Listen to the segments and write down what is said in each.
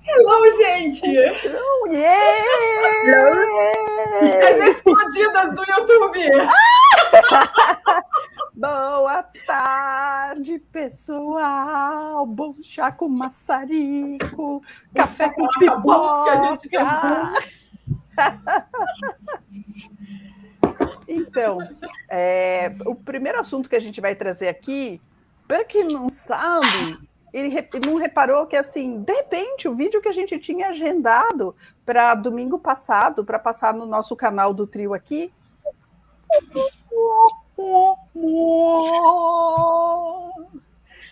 Hello, gente! Oh, yeah! As explodidas do YouTube! Boa tarde, pessoal! Bom chá com maçarico, café com pipoca. Então, o primeiro assunto que a gente vai trazer aqui, para quem não sabe, ele não reparou que, assim, de repente, o vídeo que a gente tinha agendado para domingo passado, para passar no nosso canal do trio aqui.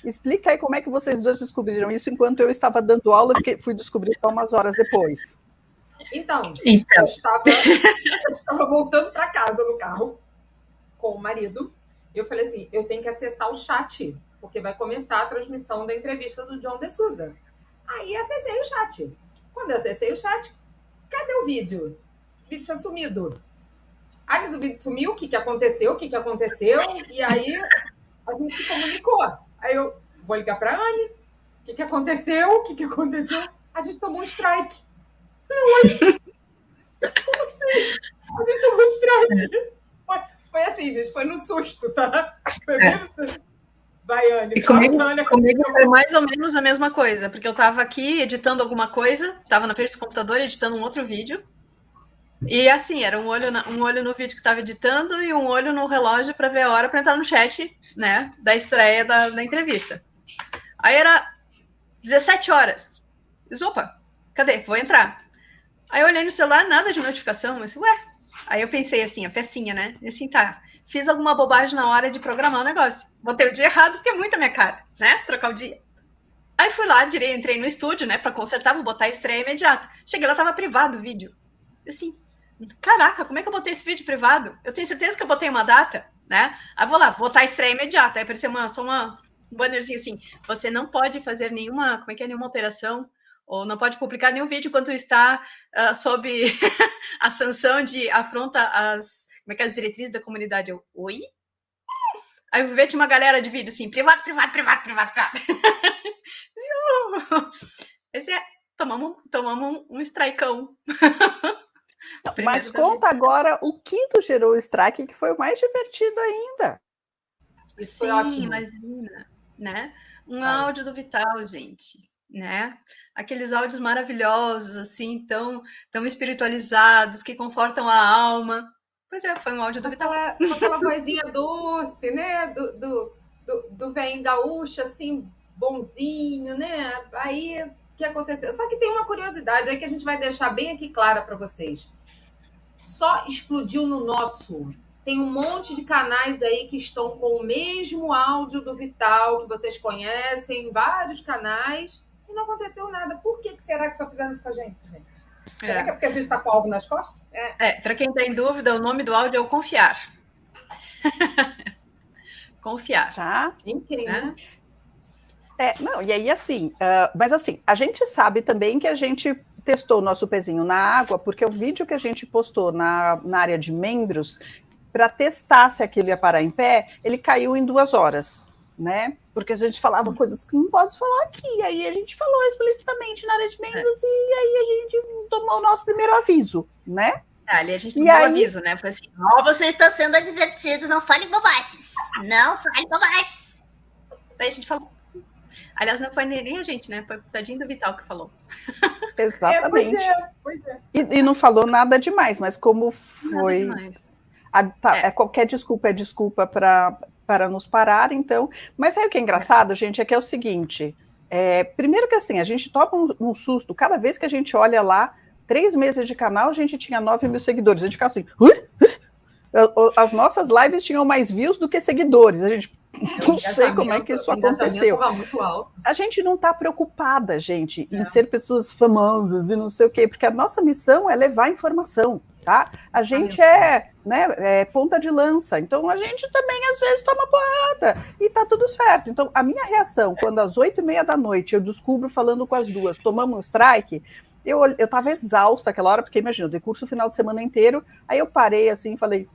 Explica aí como é que vocês dois descobriram isso enquanto eu estava dando aula, porque fui descobrir só umas horas depois. Então. Eu estava voltando para casa no carro com o marido. Eu falei assim, eu tenho que acessar o chat, porque vai começar a transmissão da entrevista do John de Souza. Aí acessei o chat. Quando eu acessei o chat, cadê o vídeo? O vídeo tinha sumido. Aí o vídeo sumiu, o que aconteceu? E aí a gente se comunicou. Aí eu vou ligar para a Anne. O que aconteceu? A gente tomou um strike. Como assim? A gente tomou um strike. Foi assim, gente, foi no susto, tá? Foi bem no susto. Vai, Anne. E comigo foi mais ou menos a mesma coisa, porque eu estava aqui editando alguma coisa, estava na frente do computador editando um outro vídeo, e assim, era um olho no vídeo que estava editando e um olho no relógio para ver a hora para entrar no chat, né, da estreia da entrevista. Aí era 17 horas. Disse, opa, cadê? Vou entrar. Aí eu olhei no celular, nada de notificação, mas ué. Aí eu pensei assim, a pecinha, né? E assim, tá, fiz alguma bobagem na hora de programar o negócio. Botei o dia errado, porque é muito a minha cara, né? Trocar o dia. Aí fui lá, entrei no estúdio, né, pra consertar, vou botar a estreia imediata. Cheguei lá, tava privado o vídeo. Assim, caraca, como é que eu botei esse vídeo privado? Eu tenho certeza que eu botei uma data, né? Aí vou lá, botar a estreia imediata. Aí apareceu um bannerzinho assim, você não pode fazer nenhuma alteração, ou não pode publicar nenhum vídeo quando está sob a sanção de afronta as diretrizes da comunidade. Eu, oi? Aí eu vi tinha uma galera de vídeo assim, privado. Esse tomamos um strikeão. Mas conta agora o quinto gerou o strike, que foi o mais divertido ainda. Isso foi ótimo. Imagina, né? Áudio do Vital, gente, né? Aqueles áudios maravilhosos, assim, tão espiritualizados, que confortam a alma. Pois é, foi um áudio do Vital. Com aquela vozinha doce, né? Do velho gaúcho, assim, bonzinho, né? Aí, o que aconteceu? Só que tem uma curiosidade aí que a gente vai deixar bem aqui clara para vocês. Só explodiu no nosso. Tem um monte de canais aí que estão com o mesmo áudio do Vital, que vocês conhecem, vários canais, e não aconteceu nada. Por que será que só fizeram isso com a gente, gente? Será que é porque a gente está com algo nas costas? Para quem está em dúvida, o nome do áudio é o Confiar. Confiar. Tá? Em quem, né? Não, e aí assim, mas assim, a gente sabe também que a gente testou o nosso pezinho na água, porque o vídeo que a gente postou na área de membros, para testar se aquilo ia parar em pé, ele caiu em 2 horas, né? Porque a gente falava coisas que não posso falar aqui, aí a gente falou explicitamente na área de membros, e aí a gente tomou o nosso primeiro aviso, né? Ali a gente tomou aviso, né? Foi assim, você está sendo advertido, não fale bobagens. Não fale bobagens. Daí a gente falou. Aliás, não foi nem a gente, né? Foi o tadinho do Vital que falou. Exatamente. Pois é. E não falou nada demais, mas como foi... Nada demais. Qualquer desculpa é desculpa para nos parar, então... Mas aí o que é engraçado, gente, é que é o seguinte... primeiro que assim, a gente toma um susto, cada vez que a gente olha lá, 3 meses de canal, a gente tinha 9 mil seguidores. A gente fica assim... As nossas lives tinham mais views do que seguidores. A gente... Não sei como é que isso aconteceu. A gente não está preocupada, gente, em ser pessoas famosas e não sei o quê, porque a nossa missão é levar informação, tá? A gente é ponta de lança, então a gente também às vezes toma porrada e tá tudo certo. Então a minha reação, quando às 8h30 da noite eu descubro falando com as duas, tomamos um strike, eu estava exausta aquela hora, porque imagina, eu dei curso o final de semana inteiro, aí eu parei assim e falei...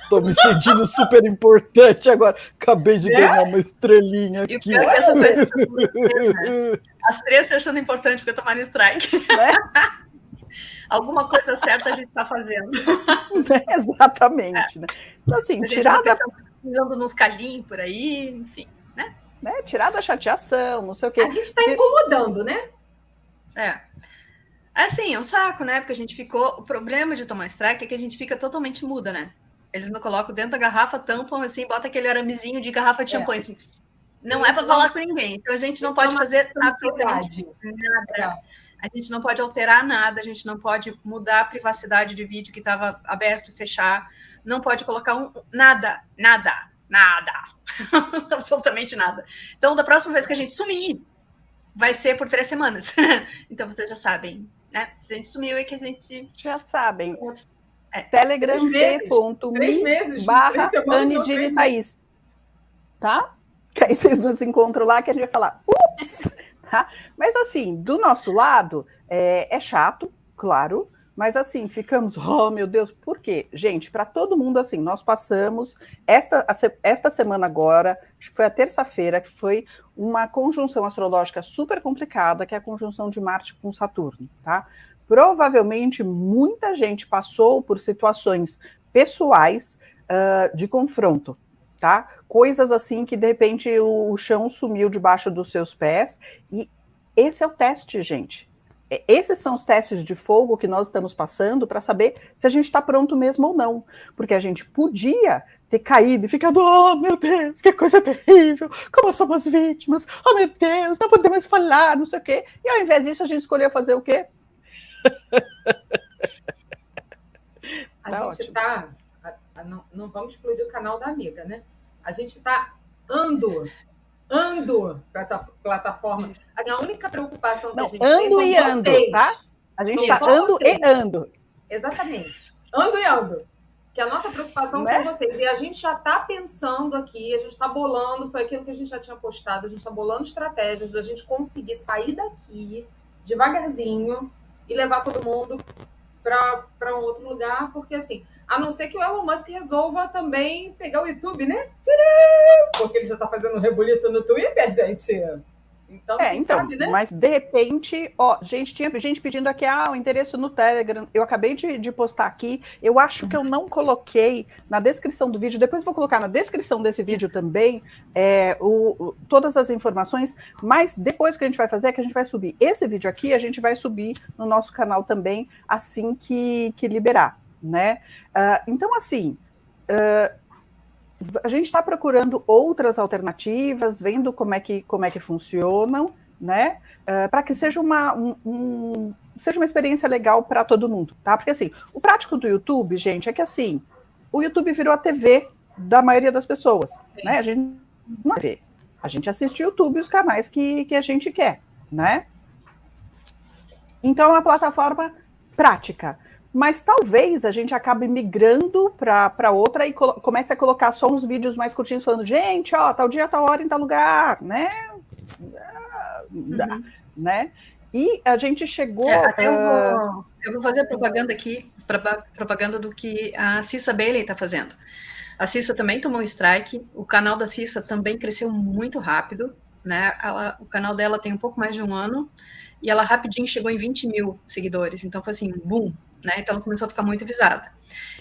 Tô me sentindo super importante agora. Acabei de ganhar uma estrelinha aqui. E o pior é que essa foi né? As 3 se achando importante porque tomaram strike. Alguma coisa certa a gente tá fazendo. Exatamente. Né? Então, assim, tirar da... Pisando nos calinhos por aí, enfim, né? Tirar da chateação, não sei o quê. A gente tá incomodando, né? Assim, é um saco, né? Porque a gente ficou... O problema de tomar strike é que a gente fica totalmente muda, né? Eles não colocam dentro da garrafa, tampam assim, bota aquele aramezinho de garrafa de champanhe, assim. Não é para falar com ninguém. Então a gente não pode fazer absolutamente nada. A gente não pode alterar nada, a gente não pode mudar a privacidade de vídeo que estava aberto e fechar. Não pode colocar nada. Absolutamente nada. Então, da próxima vez que a gente sumir, vai ser por 3 semanas. Então vocês já sabem, né? Se a gente sumiu é que a gente... Já sabem. Telegram.me/AniDiniThaís. Tá? Que aí vocês nos encontram lá que a gente vai falar, ups! Tá? Mas assim, do nosso lado, é chato, claro, mas assim, ficamos, oh meu Deus, por quê? Gente, para todo mundo assim, nós passamos esta semana agora, acho que foi a terça-feira, que foi uma conjunção astrológica super complicada, que é a conjunção de Marte com Saturno, tá? Provavelmente muita gente passou por situações pessoais de confronto, tá? Coisas assim que de repente o chão sumiu debaixo dos seus pés, e esse é o teste, gente. Esses são os testes de fogo que nós estamos passando para saber se a gente está pronto mesmo ou não, porque a gente podia ter caído e ficado, oh meu Deus, que coisa terrível, como somos vítimas, oh meu Deus, não podemos falar, não sei o quê, e ao invés disso a gente escolheu fazer o quê? A gente tá... Não vamos explodir o canal da amiga, né? A gente tá ando com essa plataforma. A única preocupação que a gente tem são vocês. Tá? A gente tá ando e ando. Exatamente. Ando e ando. Que a nossa preocupação são vocês. E a gente já tá pensando aqui, a gente tá bolando, foi aquilo que a gente já tinha postado, a gente tá bolando estratégias da gente conseguir sair daqui devagarzinho e levar todo mundo para um outro lugar, porque assim, a não ser que o Elon Musk resolva também pegar o YouTube, né? Porque ele já tá fazendo um rebuliço no Twitter, gente. Então, sabe, né? Mas de repente, gente, tinha gente pedindo aqui o endereço no Telegram. Eu acabei de postar aqui. Eu acho que eu não coloquei na descrição do vídeo. Depois vou colocar na descrição desse vídeo também todas as informações. Mas depois o que a gente vai fazer é que a gente vai subir esse vídeo aqui, a gente vai subir no nosso canal também assim que liberar, né? Então, assim... a gente está procurando outras alternativas, vendo como é que funcionam, né? Para que seja seja uma experiência legal para todo mundo, tá? Porque assim, o prático do YouTube, gente, é que assim, o YouTube virou a TV da maioria das pessoas, né? A gente não vê, a gente assiste YouTube, os canais que a gente quer, né? Então é uma plataforma prática. Mas talvez a gente acabe migrando para outra e comece a colocar só uns vídeos mais curtinhos falando, gente, tal dia, tal hora, em tal lugar, né? Né? E a gente chegou... eu vou fazer propaganda aqui, propaganda do que a Cissa Bailey está fazendo. A Cissa também tomou um strike, o canal da Cissa também cresceu muito rápido, né? O canal dela tem um pouco mais de 1 ano, e ela rapidinho chegou em 20 mil seguidores, então foi assim, boom! Né? Então ela começou a ficar muito visada.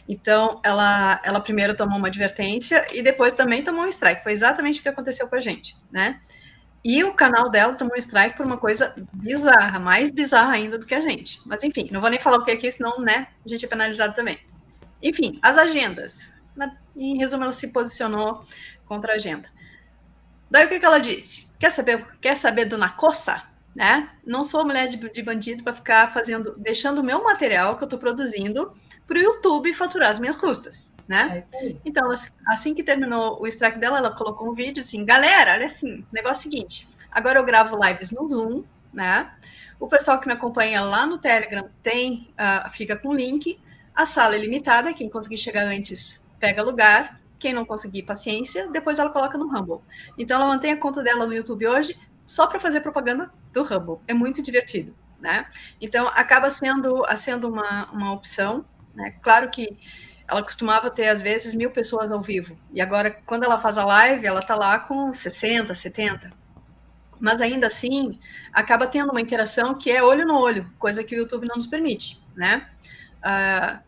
Então ela primeiro tomou uma advertência e depois também tomou um strike. Foi exatamente o que aconteceu com a gente, né? E o canal dela tomou um strike por uma coisa bizarra, mais bizarra ainda do que a gente. Mas enfim, não vou nem falar o que é aqui, senão, né, a gente é penalizado também. Enfim, as agendas. Em resumo, ela se posicionou contra a agenda. Daí o que ela disse? Quer saber do Nacossa? Né? Não sou mulher de bandido para ficar deixando o meu material que eu estou produzindo para o YouTube faturar as minhas custas, né? É isso aí. Então, assim que terminou o strike dela, ela colocou um vídeo assim, galera, olha assim, negócio seguinte, agora eu gravo lives no Zoom, né? O pessoal que me acompanha lá no Telegram fica com link, a sala é limitada, quem conseguir chegar antes pega lugar, quem não conseguir, paciência, depois ela coloca no Rumble. Então, ela mantém a conta dela no YouTube hoje só para fazer propaganda do Rumble. É muito divertido, né? Então, acaba sendo uma opção, né? Claro que ela costumava ter, às vezes, 1000 pessoas ao vivo. E agora, quando ela faz a live, ela tá lá com 60, 70. Mas, ainda assim, acaba tendo uma interação que é olho no olho, coisa que o YouTube não nos permite, né?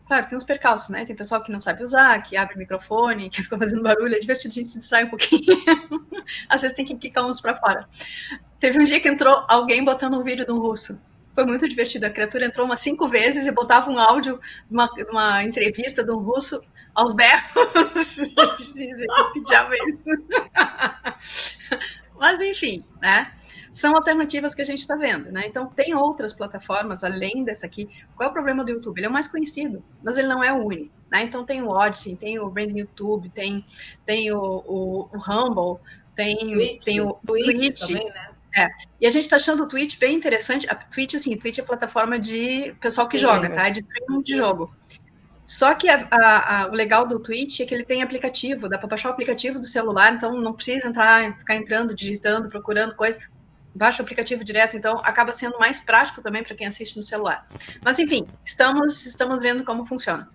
Claro, tem uns percalços, né? Tem pessoal que não sabe usar, que abre o microfone, que fica fazendo barulho, é divertido, a gente se distrai um pouquinho. Às vezes tem que clicar uns para fora. Teve um dia que entrou alguém botando um vídeo de um russo. Foi muito divertido. A criatura entrou umas 5 vezes e botava um áudio de uma entrevista de um russo aos berros. Que diabo é isso? Mas, enfim, né? São alternativas que a gente está vendo, né? Então, tem outras plataformas além dessa aqui. Qual é o problema do YouTube? Ele é o mais conhecido, mas ele não é o único, né? Então, tem o Odyssey, tem o Brand YouTube, tem o Rumble, tem o Twitch também, né? E a gente está achando o Twitch bem interessante. A Twitch, assim, o Twitch é a plataforma de pessoal que joga, tá? De streaming de jogo. Só que o legal do Twitch é que ele tem aplicativo, dá para baixar o aplicativo do celular, então não precisa ficar entrando, digitando, procurando coisa. Baixa o aplicativo direto, então acaba sendo mais prático também para quem assiste no celular. Mas, enfim, estamos vendo como funciona.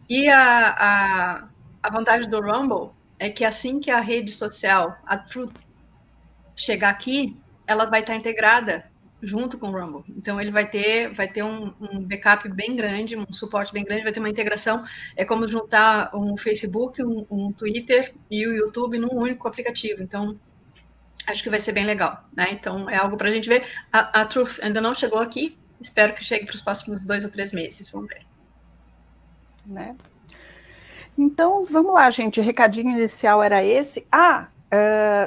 E a vantagem do Rumble é que assim que a rede social, a Truth, chegar aqui, ela vai estar integrada junto com o Rumble. Então, ele vai ter um backup bem grande, um suporte bem grande, vai ter uma integração. É como juntar um Facebook, um Twitter e o YouTube num único aplicativo. Então, acho que vai ser bem legal, né? Então, é algo para a gente ver. A Truth ainda não chegou aqui. Espero que chegue para os próximos 2 ou 3 meses. Vamos ver. Né? Então, vamos lá, gente. O recadinho inicial era esse.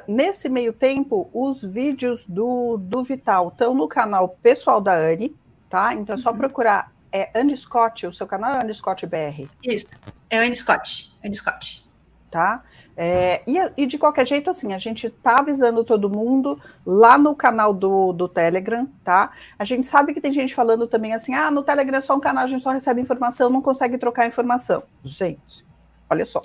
Nesse meio tempo, os vídeos do Vital estão no canal pessoal da Anne, tá? Então, é só procurar. Anne Scott, o seu canal é Anne Scott BR? Isso, é Anne Scott. Anne Scott. Tá? E de qualquer jeito, assim, a gente tá avisando todo mundo lá no canal do Telegram, tá? A gente sabe que tem gente falando também assim, no Telegram é só um canal, a gente só recebe informação, não consegue trocar informação. Gente, olha só.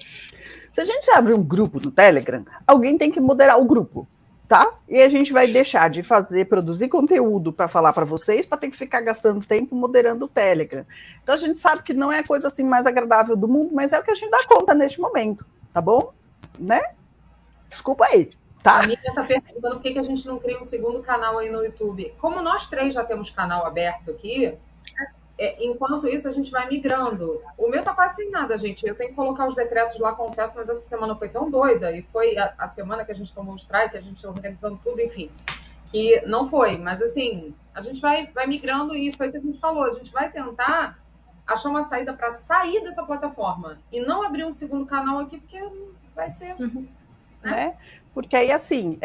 Se a gente abre um grupo no Telegram, alguém tem que moderar o grupo, tá? E a gente vai deixar de produzir conteúdo para falar para vocês, para ter que ficar gastando tempo moderando o Telegram. Então a gente sabe que não é a coisa assim mais agradável do mundo, mas é o que a gente dá conta neste momento, tá bom? Né? Desculpa aí, tá? A Miriam está perguntando por que a gente não cria um segundo canal aí no YouTube. Como nós 3 já temos canal aberto aqui, enquanto isso a gente vai migrando. O meu tá quase sem nada, gente. Eu tenho que colocar os decretos lá, confesso, mas essa semana foi tão doida, e foi a semana que a gente tomou o strike, a gente organizando tudo, enfim, que não foi. Mas, assim, a gente vai migrando e foi o que a gente falou. A gente vai tentar achar uma saída para sair dessa plataforma e não abrir um segundo canal aqui, porque vai ser... né? Porque aí, assim,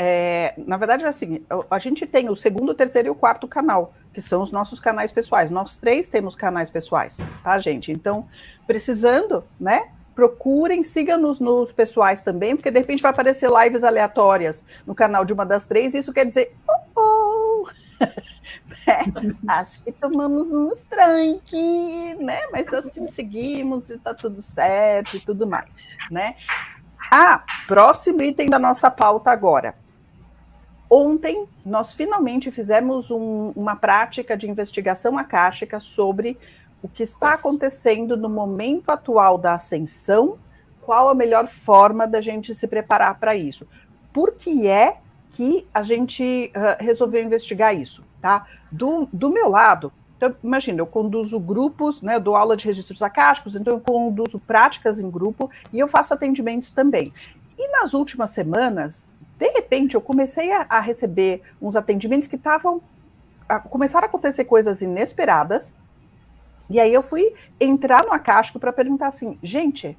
na verdade, assim, a gente tem o segundo, o terceiro e o quarto canal, que são os nossos canais pessoais. Nós 3 temos canais pessoais, tá, gente? Então, precisando, né? Procurem, sigam-nos nos pessoais também, porque de repente vai aparecer lives aleatórias no canal de uma das 3, e isso quer dizer, acho que tomamos um strike, né? Mas assim, seguimos e tá tudo certo e tudo mais, né? Próximo item da nossa pauta agora. Ontem, nós finalmente fizemos uma prática de investigação acástica sobre o que está acontecendo no momento atual da ascensão, qual a melhor forma da gente se preparar para isso. Por que é que a gente resolveu investigar isso, tá? Do meu lado, então, imagina, eu conduzo grupos, né, eu dou aula de registros acásticos, então eu conduzo práticas em grupo e eu faço atendimentos também. E nas últimas semanas, de repente, eu comecei a receber uns atendimentos que começaram a acontecer coisas inesperadas, e aí eu fui entrar no acástico para perguntar assim, gente,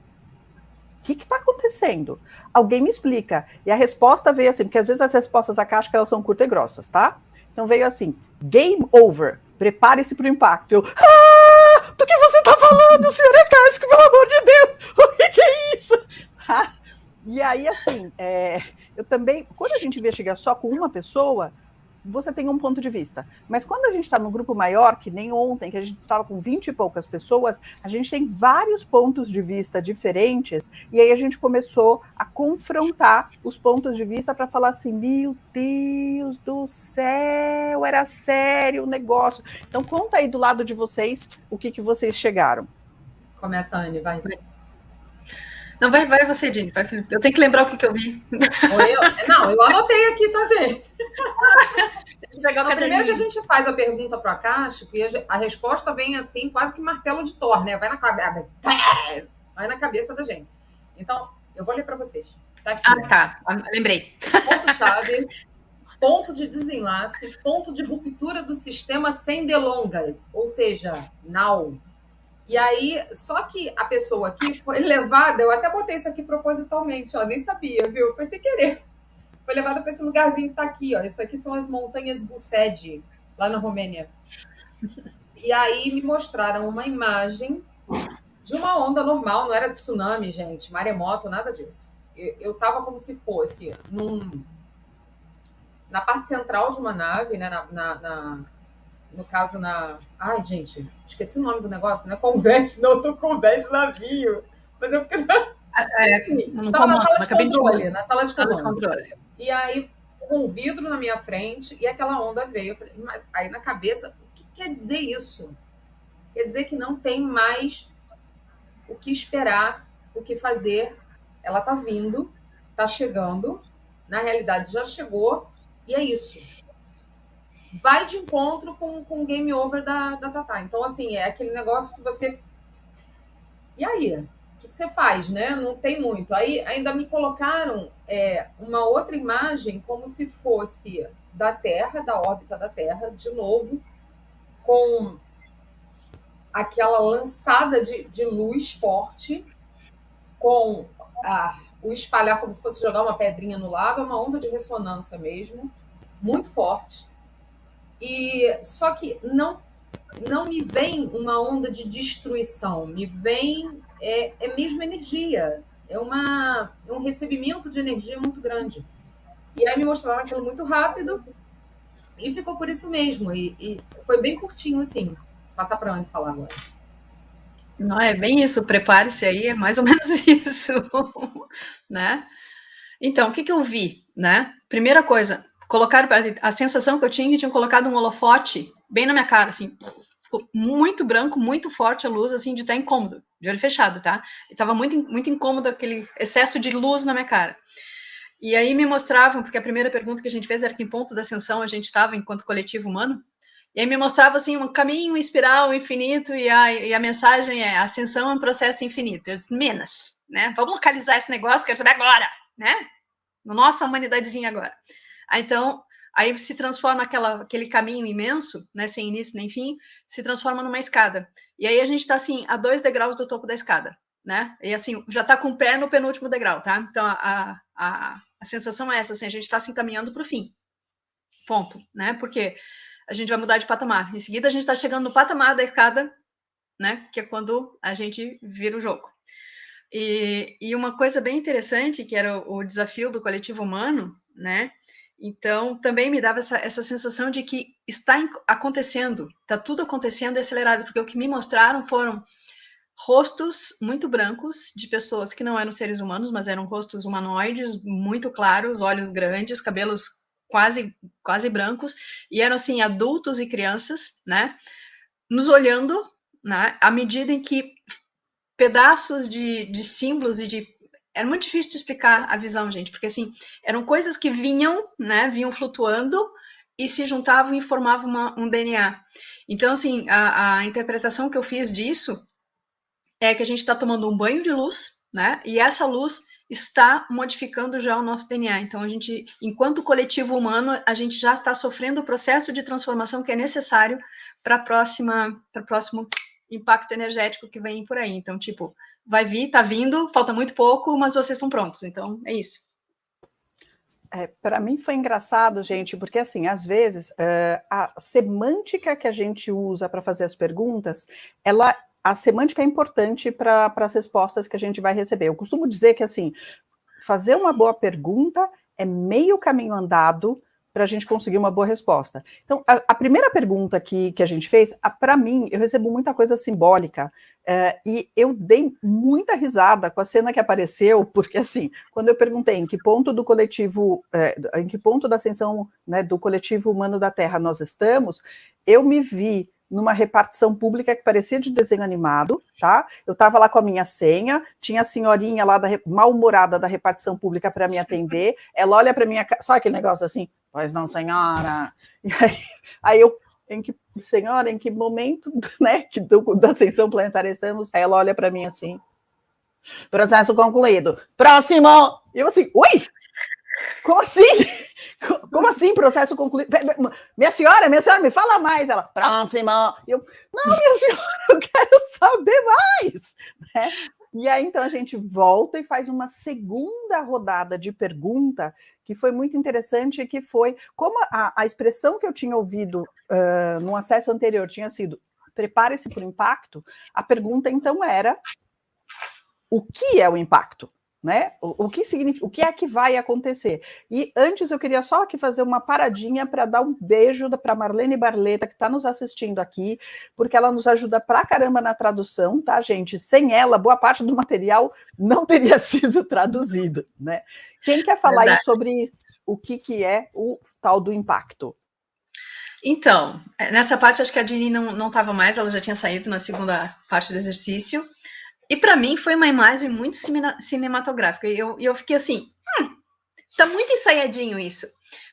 o que está acontecendo? Alguém me explica. E a resposta veio assim, porque às vezes as respostas acásticas elas são curtas e grossas, tá? Então veio assim, game over. Prepare-se para o impacto. Do que você está falando, senhor acástico, pelo amor de Deus? O que é isso? E aí, assim, eu também, quando a gente investiga só com uma pessoa, você tem um ponto de vista. Mas quando a gente está num grupo maior, que nem ontem, que a gente estava com 20 e poucas pessoas, a gente tem vários pontos de vista diferentes, e aí a gente começou a confrontar os pontos de vista para falar assim, meu Deus do céu, era sério o negócio. Então conta aí do lado de vocês o que vocês chegaram. Começa, Anne, vai. Não, vai você, Dini. Eu tenho que lembrar o que eu vi. Não, eu anotei aqui, tá, gente? Deixa eu pegar o primeiro que a gente faz a pergunta para a Caixa, e a resposta vem assim, quase que martelo de Thor, né? Vai na cabeça da gente. Então, eu vou ler para vocês. Tá aqui. Tá. Lembrei. Ponto-chave, ponto de desenlace, ponto de ruptura do sistema sem delongas, ou seja, now. E aí, só que a pessoa aqui foi levada, eu até botei isso aqui propositalmente, ó, nem sabia, viu? Foi sem querer. Foi levada para esse lugarzinho que está aqui, ó. Isso aqui são as montanhas Bused, lá na Romênia. E aí me mostraram uma imagem de uma onda normal, não era tsunami, gente, maremoto, nada disso. Eu estava como se fosse na parte central de uma nave, né? No caso, ai, gente, esqueci o nome do negócio, não é convés, não, eu tô convés de navio. Mas eu fiquei... Estava na sala de controle, na sala de controle. E aí, com um vidro na minha frente, e aquela onda veio. Eu falei, aí na cabeça, o que quer dizer isso? Quer dizer que não tem mais o que esperar, o que fazer. Ela tá vindo, tá chegando, na realidade já chegou, e é isso. Vai de encontro com o game over da Tatá. Então, assim, é aquele negócio que você... E aí? O que você faz, né? Não tem muito. Aí ainda me colocaram uma outra imagem como se fosse da Terra, da órbita da Terra, de novo, com aquela lançada de luz forte, com o espalhar como se fosse jogar uma pedrinha no lago, é uma onda de ressonância mesmo, muito forte. E só que não me vem uma onda de destruição, me vem mesmo energia, é um recebimento de energia muito grande. E aí me mostraram aquilo muito rápido e ficou por isso mesmo. E foi bem curtinho, assim. Passar para a Anne falar agora. Não, é bem isso, prepare-se aí, é mais ou menos isso, né? Então, o que eu vi, né? Primeira coisa, colocaram a sensação que eu tinha que tinham colocado um holofote bem na minha cara, assim, ficou muito branco, muito forte a luz, assim, de estar incômodo, de olho fechado, tá? E tava muito, muito incômodo aquele excesso de luz na minha cara. E aí me mostravam, porque a primeira pergunta que a gente fez era que em ponto da ascensão a gente estava enquanto coletivo humano, e aí me mostrava, assim, um caminho, espiral, infinito, e a mensagem é, ascensão é um processo infinito. Eu disse, menos, né? Vamos localizar esse negócio, quero saber agora, né? Nossa humanidadezinha agora. Então, aí se transforma aquele caminho imenso, né, sem início nem fim, se transforma numa escada. E aí a gente está, assim, a 2 degraus do topo da escada, né? E, assim, já está com o pé no penúltimo degrau, tá? Então, a sensação é essa, assim, a gente está se encaminhando para o fim. Ponto, né? Porque a gente vai mudar de patamar. Em seguida, a gente está chegando no patamar da escada, né? Que é quando a gente vira o jogo. E uma coisa bem interessante, que era o desafio do coletivo humano, né? Então, também me dava essa sensação de que está acontecendo, está tudo acontecendo acelerado, porque o que me mostraram foram rostos muito brancos de pessoas que não eram seres humanos, mas eram rostos humanoides, muito claros, olhos grandes, cabelos quase brancos, e eram, assim, adultos e crianças, né? Nos olhando, né? À medida em que pedaços de símbolos era muito difícil de explicar a visão, gente, porque, assim, eram coisas que vinham, né, vinham flutuando e se juntavam e formavam um DNA. Então, assim, a interpretação que eu fiz disso é que a gente está tomando um banho de luz, né, e essa luz está modificando já o nosso DNA. Então, a gente, enquanto coletivo humano, a gente já está sofrendo o processo de transformação que é necessário para o próximo impacto energético que vem por aí. Então, tipo, vai vir, tá vindo, falta muito pouco, mas vocês estão prontos. Então, é isso. Para mim foi engraçado, gente, porque, assim, às vezes, a semântica que a gente usa para fazer as perguntas, a semântica é importante para as respostas que a gente vai receber. Eu costumo dizer que, assim, fazer uma boa pergunta é meio caminho andado para a gente conseguir uma boa resposta. Então, a primeira pergunta que a gente fez, para mim, eu recebo muita coisa simbólica, e eu dei muita risada com a cena que apareceu, porque, assim, quando eu perguntei em que ponto do coletivo, em que ponto da ascensão, né, do coletivo humano da Terra nós estamos, eu me vi numa repartição pública que parecia de desenho animado, tá? Eu estava lá com a minha senha, tinha a senhorinha lá mal-humorada da repartição pública para me atender, ela olha para minha... Sabe aquele negócio assim? Pois não, senhora. E aí eu, senhora, em que momento, né, da ascensão planetária estamos? Aí ela olha para mim assim, processo concluído. Próximo! E eu assim, ui! Como assim? Como assim, processo concluído? Minha senhora, me fala mais. Ela, próximo. E eu, não, minha senhora, eu quero saber mais. Né? E aí, então, a gente volta e faz uma segunda rodada de pergunta, que foi muito interessante, que foi, como a expressão que eu tinha ouvido no acesso anterior tinha sido, prepare-se para o impacto, a pergunta, então, era, o que é o impacto? Né? O que significa, o que é que vai acontecer? E antes eu queria só aqui fazer uma paradinha para dar um beijo para Marlene Barleta, que está nos assistindo aqui, porque ela nos ajuda pra caramba na tradução, tá, gente? Sem ela, boa parte do material não teria sido traduzido, né? Quem quer falar aí sobre o que é o tal do impacto? Então, nessa parte acho que a Dini não estava mais, ela já tinha saído na segunda parte do exercício. E para mim foi uma imagem muito cinematográfica. E eu fiquei assim, tá muito ensaiadinho isso.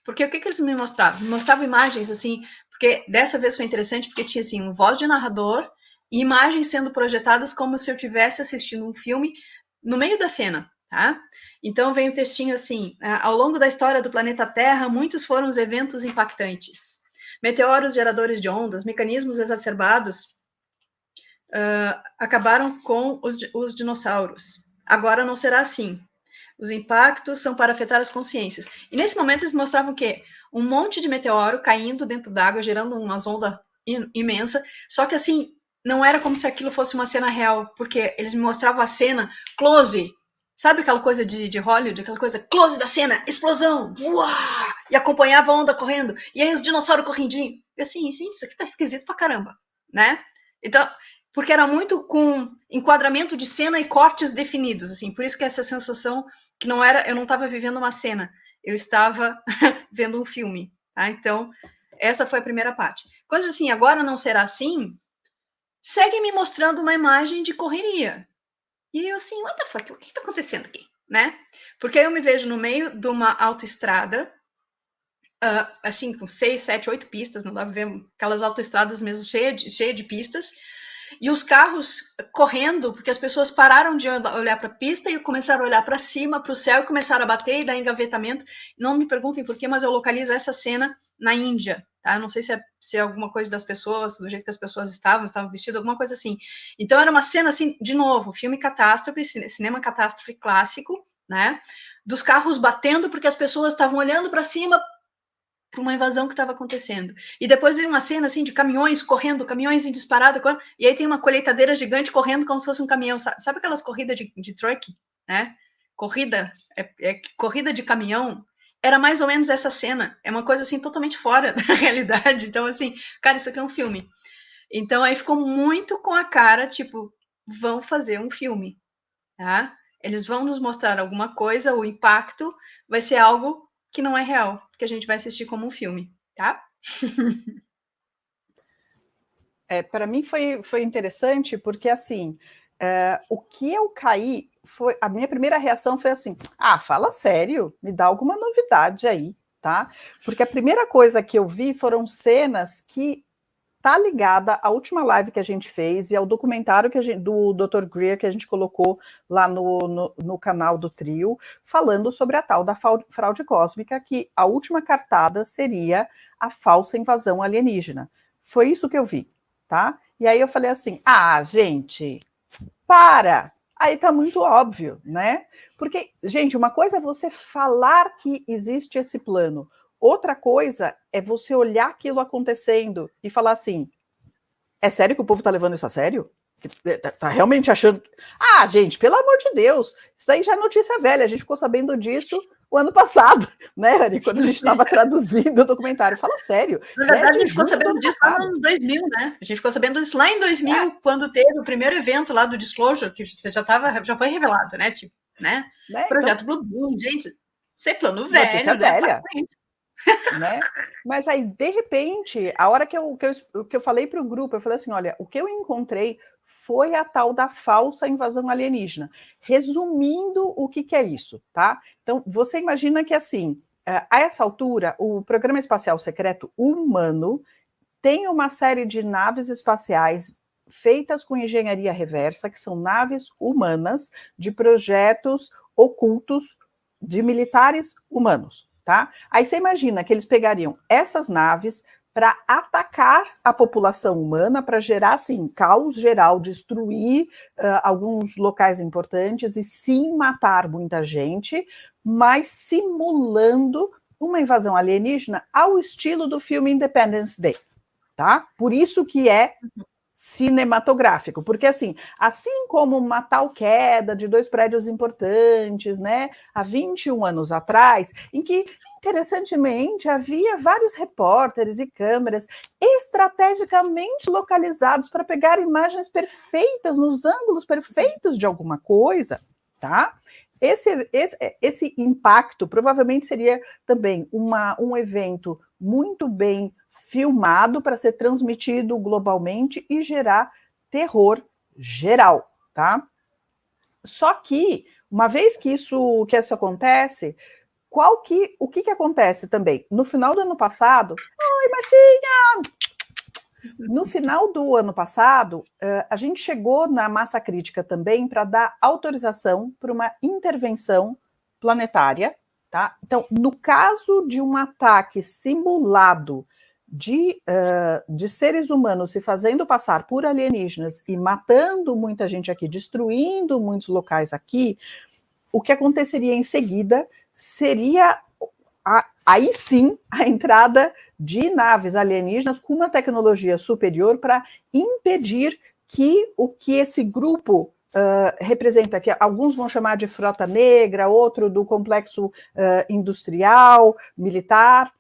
Porque o que eles me mostravam? Me mostravam imagens assim, porque dessa vez foi interessante porque tinha assim, voz de narrador e imagens sendo projetadas como se eu estivesse assistindo um filme no meio da cena, tá? Então vem um textinho assim, ao longo da história do planeta Terra, muitos foram os eventos impactantes. Meteoros geradores de ondas, mecanismos exacerbados acabaram com os dinossauros. Agora não será assim. Os impactos são para afetar as consciências. E nesse momento eles mostravam o quê? Um monte de meteoro caindo dentro d'água, gerando umas ondas imensa. Só que assim, não era como se aquilo fosse uma cena real, porque eles me mostravam a cena close. Sabe aquela coisa de Hollywood? Aquela coisa close da cena, explosão, uau! E acompanhava a onda correndo. E aí os dinossauros correndinho. E assim, isso aqui tá esquisito pra caramba, né? Então, porque era muito com enquadramento de cena e cortes definidos, assim, por isso que essa sensação que não era, eu não estava vivendo uma cena, eu estava vendo um filme, tá? Então, essa foi a primeira parte. Quando assim, agora não será assim, segue me mostrando uma imagem de correria. E eu assim, what the fuck, o que está acontecendo aqui, né? Porque aí eu me vejo no meio de uma autoestrada, assim, com 6, 7, 8 pistas, não dá pra ver aquelas autoestradas mesmo cheia de pistas, e os carros correndo, porque as pessoas pararam de olhar para a pista e começaram a olhar para cima, para o céu, e começaram a bater e dar engavetamento. Não me perguntem por quê, mas eu localizo essa cena na Índia, tá? Não sei se é alguma coisa das pessoas, do jeito que as pessoas estavam vestidas, alguma coisa assim. Então era uma cena assim, de novo, filme catástrofe, cinema catástrofe clássico, né? Dos carros batendo porque as pessoas estavam olhando para cima para uma invasão que estava acontecendo. E depois vem uma cena assim de caminhões correndo, caminhões em disparada, e aí tem uma colheitadeira gigante correndo como se fosse um caminhão. Sabe aquelas corridas de truck, né? Corrida de caminhão. Era mais ou menos essa cena. É uma coisa assim totalmente fora da realidade. Então assim, cara, isso aqui é um filme. Então aí ficou muito com a cara, tipo, vão fazer um filme, tá? Eles vão nos mostrar alguma coisa, o impacto vai ser algo que não é real, que a gente vai assistir como um filme, tá? Para mim foi interessante, porque assim, o que eu caí, a minha primeira reação foi assim, fala sério, me dá alguma novidade aí, tá? Porque a primeira coisa que eu vi foram cenas que tá ligada à última live que a gente fez e ao documentário do Dr. Greer que a gente colocou lá no canal do Trio, falando sobre a tal da fraude cósmica, que a última cartada seria a falsa invasão alienígena. Foi isso que eu vi, tá? E aí eu falei assim, gente, para! Aí tá muito óbvio, né? Porque, gente, uma coisa é você falar que existe esse plano, outra coisa é você olhar aquilo acontecendo e falar assim, é sério que o povo tá levando isso a sério? Tá realmente achando... gente, pelo amor de Deus, isso daí já é notícia velha, a gente ficou sabendo disso o ano passado, né, Ari? Quando a gente estava traduzindo o documentário. Fala sério. Na verdade, a gente ficou sabendo disso lá em 2000, né? A gente ficou sabendo disso lá em 2000, quando teve o primeiro evento lá do Disclosure, que você já foi revelado, né? Tipo, né? Projeto então, Blue Boom, gente, isso é plano velho, velha. Né? Mas aí, de repente, a hora que eu falei para o grupo, eu falei assim, olha, o que eu encontrei foi a tal da falsa invasão alienígena. Resumindo, o que é isso, tá? Então, você imagina que, assim, a essa altura, o Programa Espacial Secreto Humano tem uma série de naves espaciais feitas com engenharia reversa, que são naves humanas de projetos ocultos de militares humanos. Tá? Aí você imagina que eles pegariam essas naves para atacar a população humana, para gerar, assim, caos geral, destruir alguns locais importantes e sim matar muita gente, mas simulando uma invasão alienígena ao estilo do filme Independence Day, tá? Por isso que é cinematográfico, porque assim como uma tal queda de 2 prédios importantes, né, há 21 anos atrás, em que, interessantemente, havia vários repórteres e câmeras estrategicamente localizados para pegar imagens perfeitas, nos ângulos perfeitos de alguma coisa, tá? Esse impacto provavelmente seria também um evento muito bem filmado para ser transmitido globalmente e gerar terror geral, tá? Só que, uma vez que isso acontece, o que acontece também? No final do ano passado... Oi, Marcinha! No final do ano passado, a gente chegou na massa crítica também para dar autorização para uma intervenção planetária, tá? Então, no caso de um ataque simulado de seres humanos se fazendo passar por alienígenas e matando muita gente aqui, destruindo muitos locais aqui, o que aconteceria em seguida seria, aí sim, a entrada de naves alienígenas com uma tecnologia superior para impedir que o que esse grupo representa, que alguns vão chamar de frota negra, outro do complexo industrial, militar,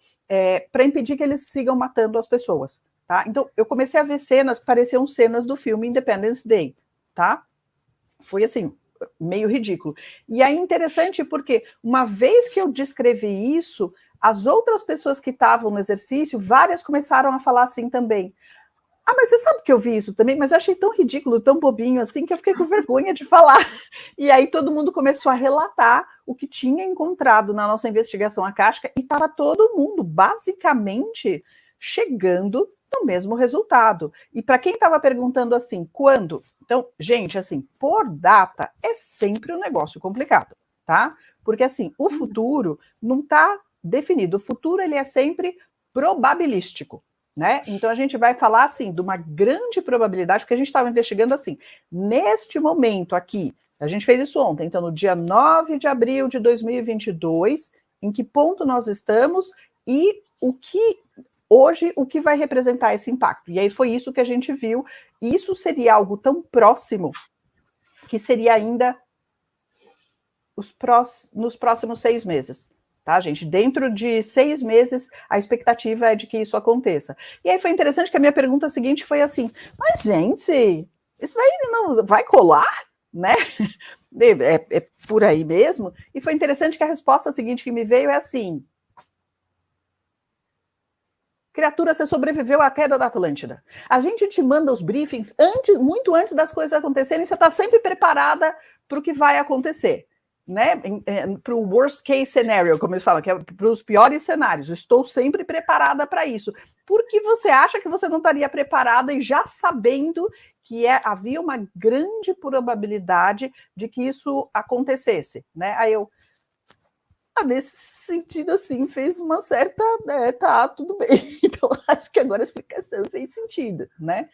para impedir que eles sigam matando as pessoas, tá? Então, eu comecei a ver cenas que pareciam cenas do filme Independence Day, tá? Foi assim, meio ridículo. E aí interessante porque, uma vez que eu descrevi isso, as outras pessoas que estavam no exercício, várias começaram a falar assim também. Ah, mas você sabe que eu vi isso também? Mas eu achei tão ridículo, tão bobinho assim, que eu fiquei com vergonha de falar. E aí todo mundo começou a relatar o que tinha encontrado na nossa investigação acástica e estava todo mundo, basicamente, chegando no mesmo resultado. E para quem estava perguntando assim, quando? Então, gente, assim, por data é sempre um negócio complicado, tá? Porque assim, o futuro não está definido. O futuro, ele é sempre probabilístico. Né? Então a gente vai falar assim de uma grande probabilidade, porque a gente estava investigando assim, neste momento aqui, a gente fez isso ontem, então no dia 9 de abril de 2022, em que ponto nós estamos e o que vai representar esse impacto. E aí foi isso que a gente viu, e isso seria algo tão próximo que seria ainda nos próximos 6 meses. Tá, gente? Dentro de 6 meses, a expectativa é de que isso aconteça. E aí foi interessante que a minha pergunta seguinte foi assim, mas, gente, isso aí não vai colar? Né? É por aí mesmo? E foi interessante que a resposta seguinte que me veio é assim, criatura, você sobreviveu à queda da Atlântida. A gente te manda os briefings muito antes das coisas acontecerem, você está sempre preparada para o que vai acontecer. Né, para o worst case scenario, como eles falam, que é para os piores cenários. Eu estou sempre preparada para isso. Por que você acha que você não estaria preparada e já sabendo que havia uma grande probabilidade de que isso acontecesse? Né? Aí eu, nesse sentido, assim, fez uma certa... tá, tudo bem. Então, acho que agora a explicação fez sentido, né?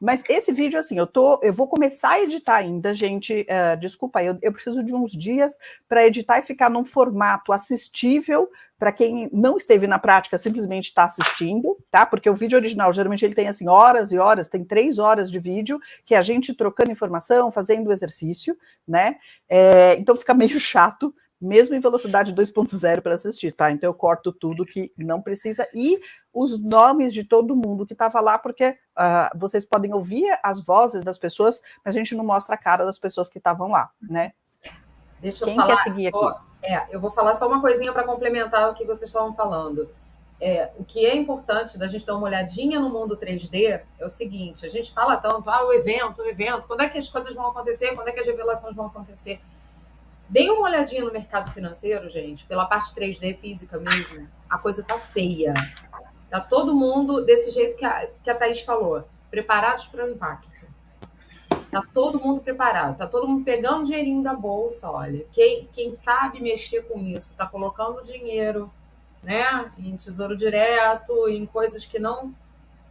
Mas esse vídeo, assim, eu vou começar a editar ainda, gente, desculpa, eu preciso de uns dias para editar e ficar num formato assistível para quem não esteve na prática, simplesmente está assistindo, tá? Porque o vídeo original, geralmente, ele tem, assim, horas e horas, tem 3 horas de vídeo, que é a gente trocando informação, fazendo exercício, né? Então fica meio chato mesmo em velocidade 2.0 para assistir, tá? Então eu corto tudo que não precisa e os nomes de todo mundo que estava lá, porque vocês podem ouvir as vozes das pessoas, mas a gente não mostra a cara das pessoas que estavam lá, né? Deixa eu Quem falar. quer seguir aqui? Eu vou falar só uma coisinha para complementar o que vocês estavam falando. O que é importante da gente dar uma olhadinha no mundo 3D é o seguinte: a gente fala tanto, o evento, quando é que as coisas vão acontecer, quando é que as revelações vão acontecer? Deem uma olhadinha no mercado financeiro, gente, pela parte 3D física mesmo. A coisa tá feia. Tá todo mundo desse jeito que a Thaís falou, preparados para o impacto. Tá todo mundo preparado, tá todo mundo pegando dinheirinho da bolsa, olha. Quem sabe mexer com isso, tá colocando dinheiro, né, em tesouro direto, em coisas que não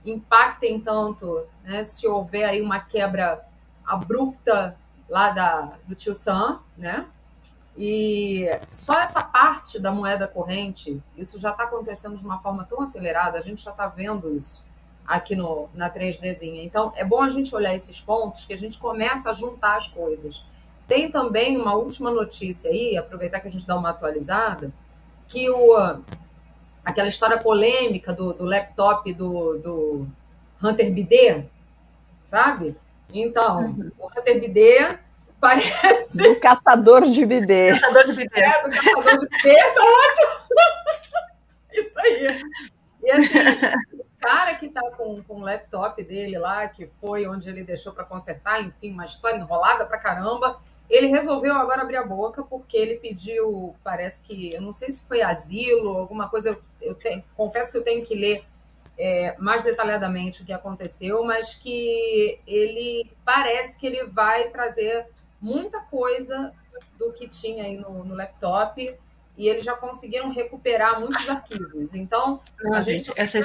impactem tanto, né, se houver aí uma quebra abrupta lá do Tio Sam, né? E só essa parte da moeda corrente, isso já está acontecendo de uma forma tão acelerada, a gente já está vendo isso aqui na 3Dzinha. Então, é bom a gente olhar esses pontos, que a gente começa a juntar as coisas. Tem também uma última notícia aí, aproveitar que a gente dá uma atualizada, que aquela história polêmica do laptop do Hunter Bidê, sabe? Então, o Hunter Bidê parece... Do caçador de bidê. Caçador de bidê. Do caçador de bidê, tá ótimo. Isso aí. E assim, o cara que tá com o laptop dele lá, que foi onde ele deixou para consertar, enfim, uma história enrolada pra caramba, ele resolveu agora abrir a boca porque ele pediu, parece que, eu não sei se foi asilo, alguma coisa, confesso que eu tenho que ler mais detalhadamente o que aconteceu, mas que parece que ele vai trazer muita coisa do que tinha aí no laptop e eles já conseguiram recuperar muitos arquivos. Então, a gente essa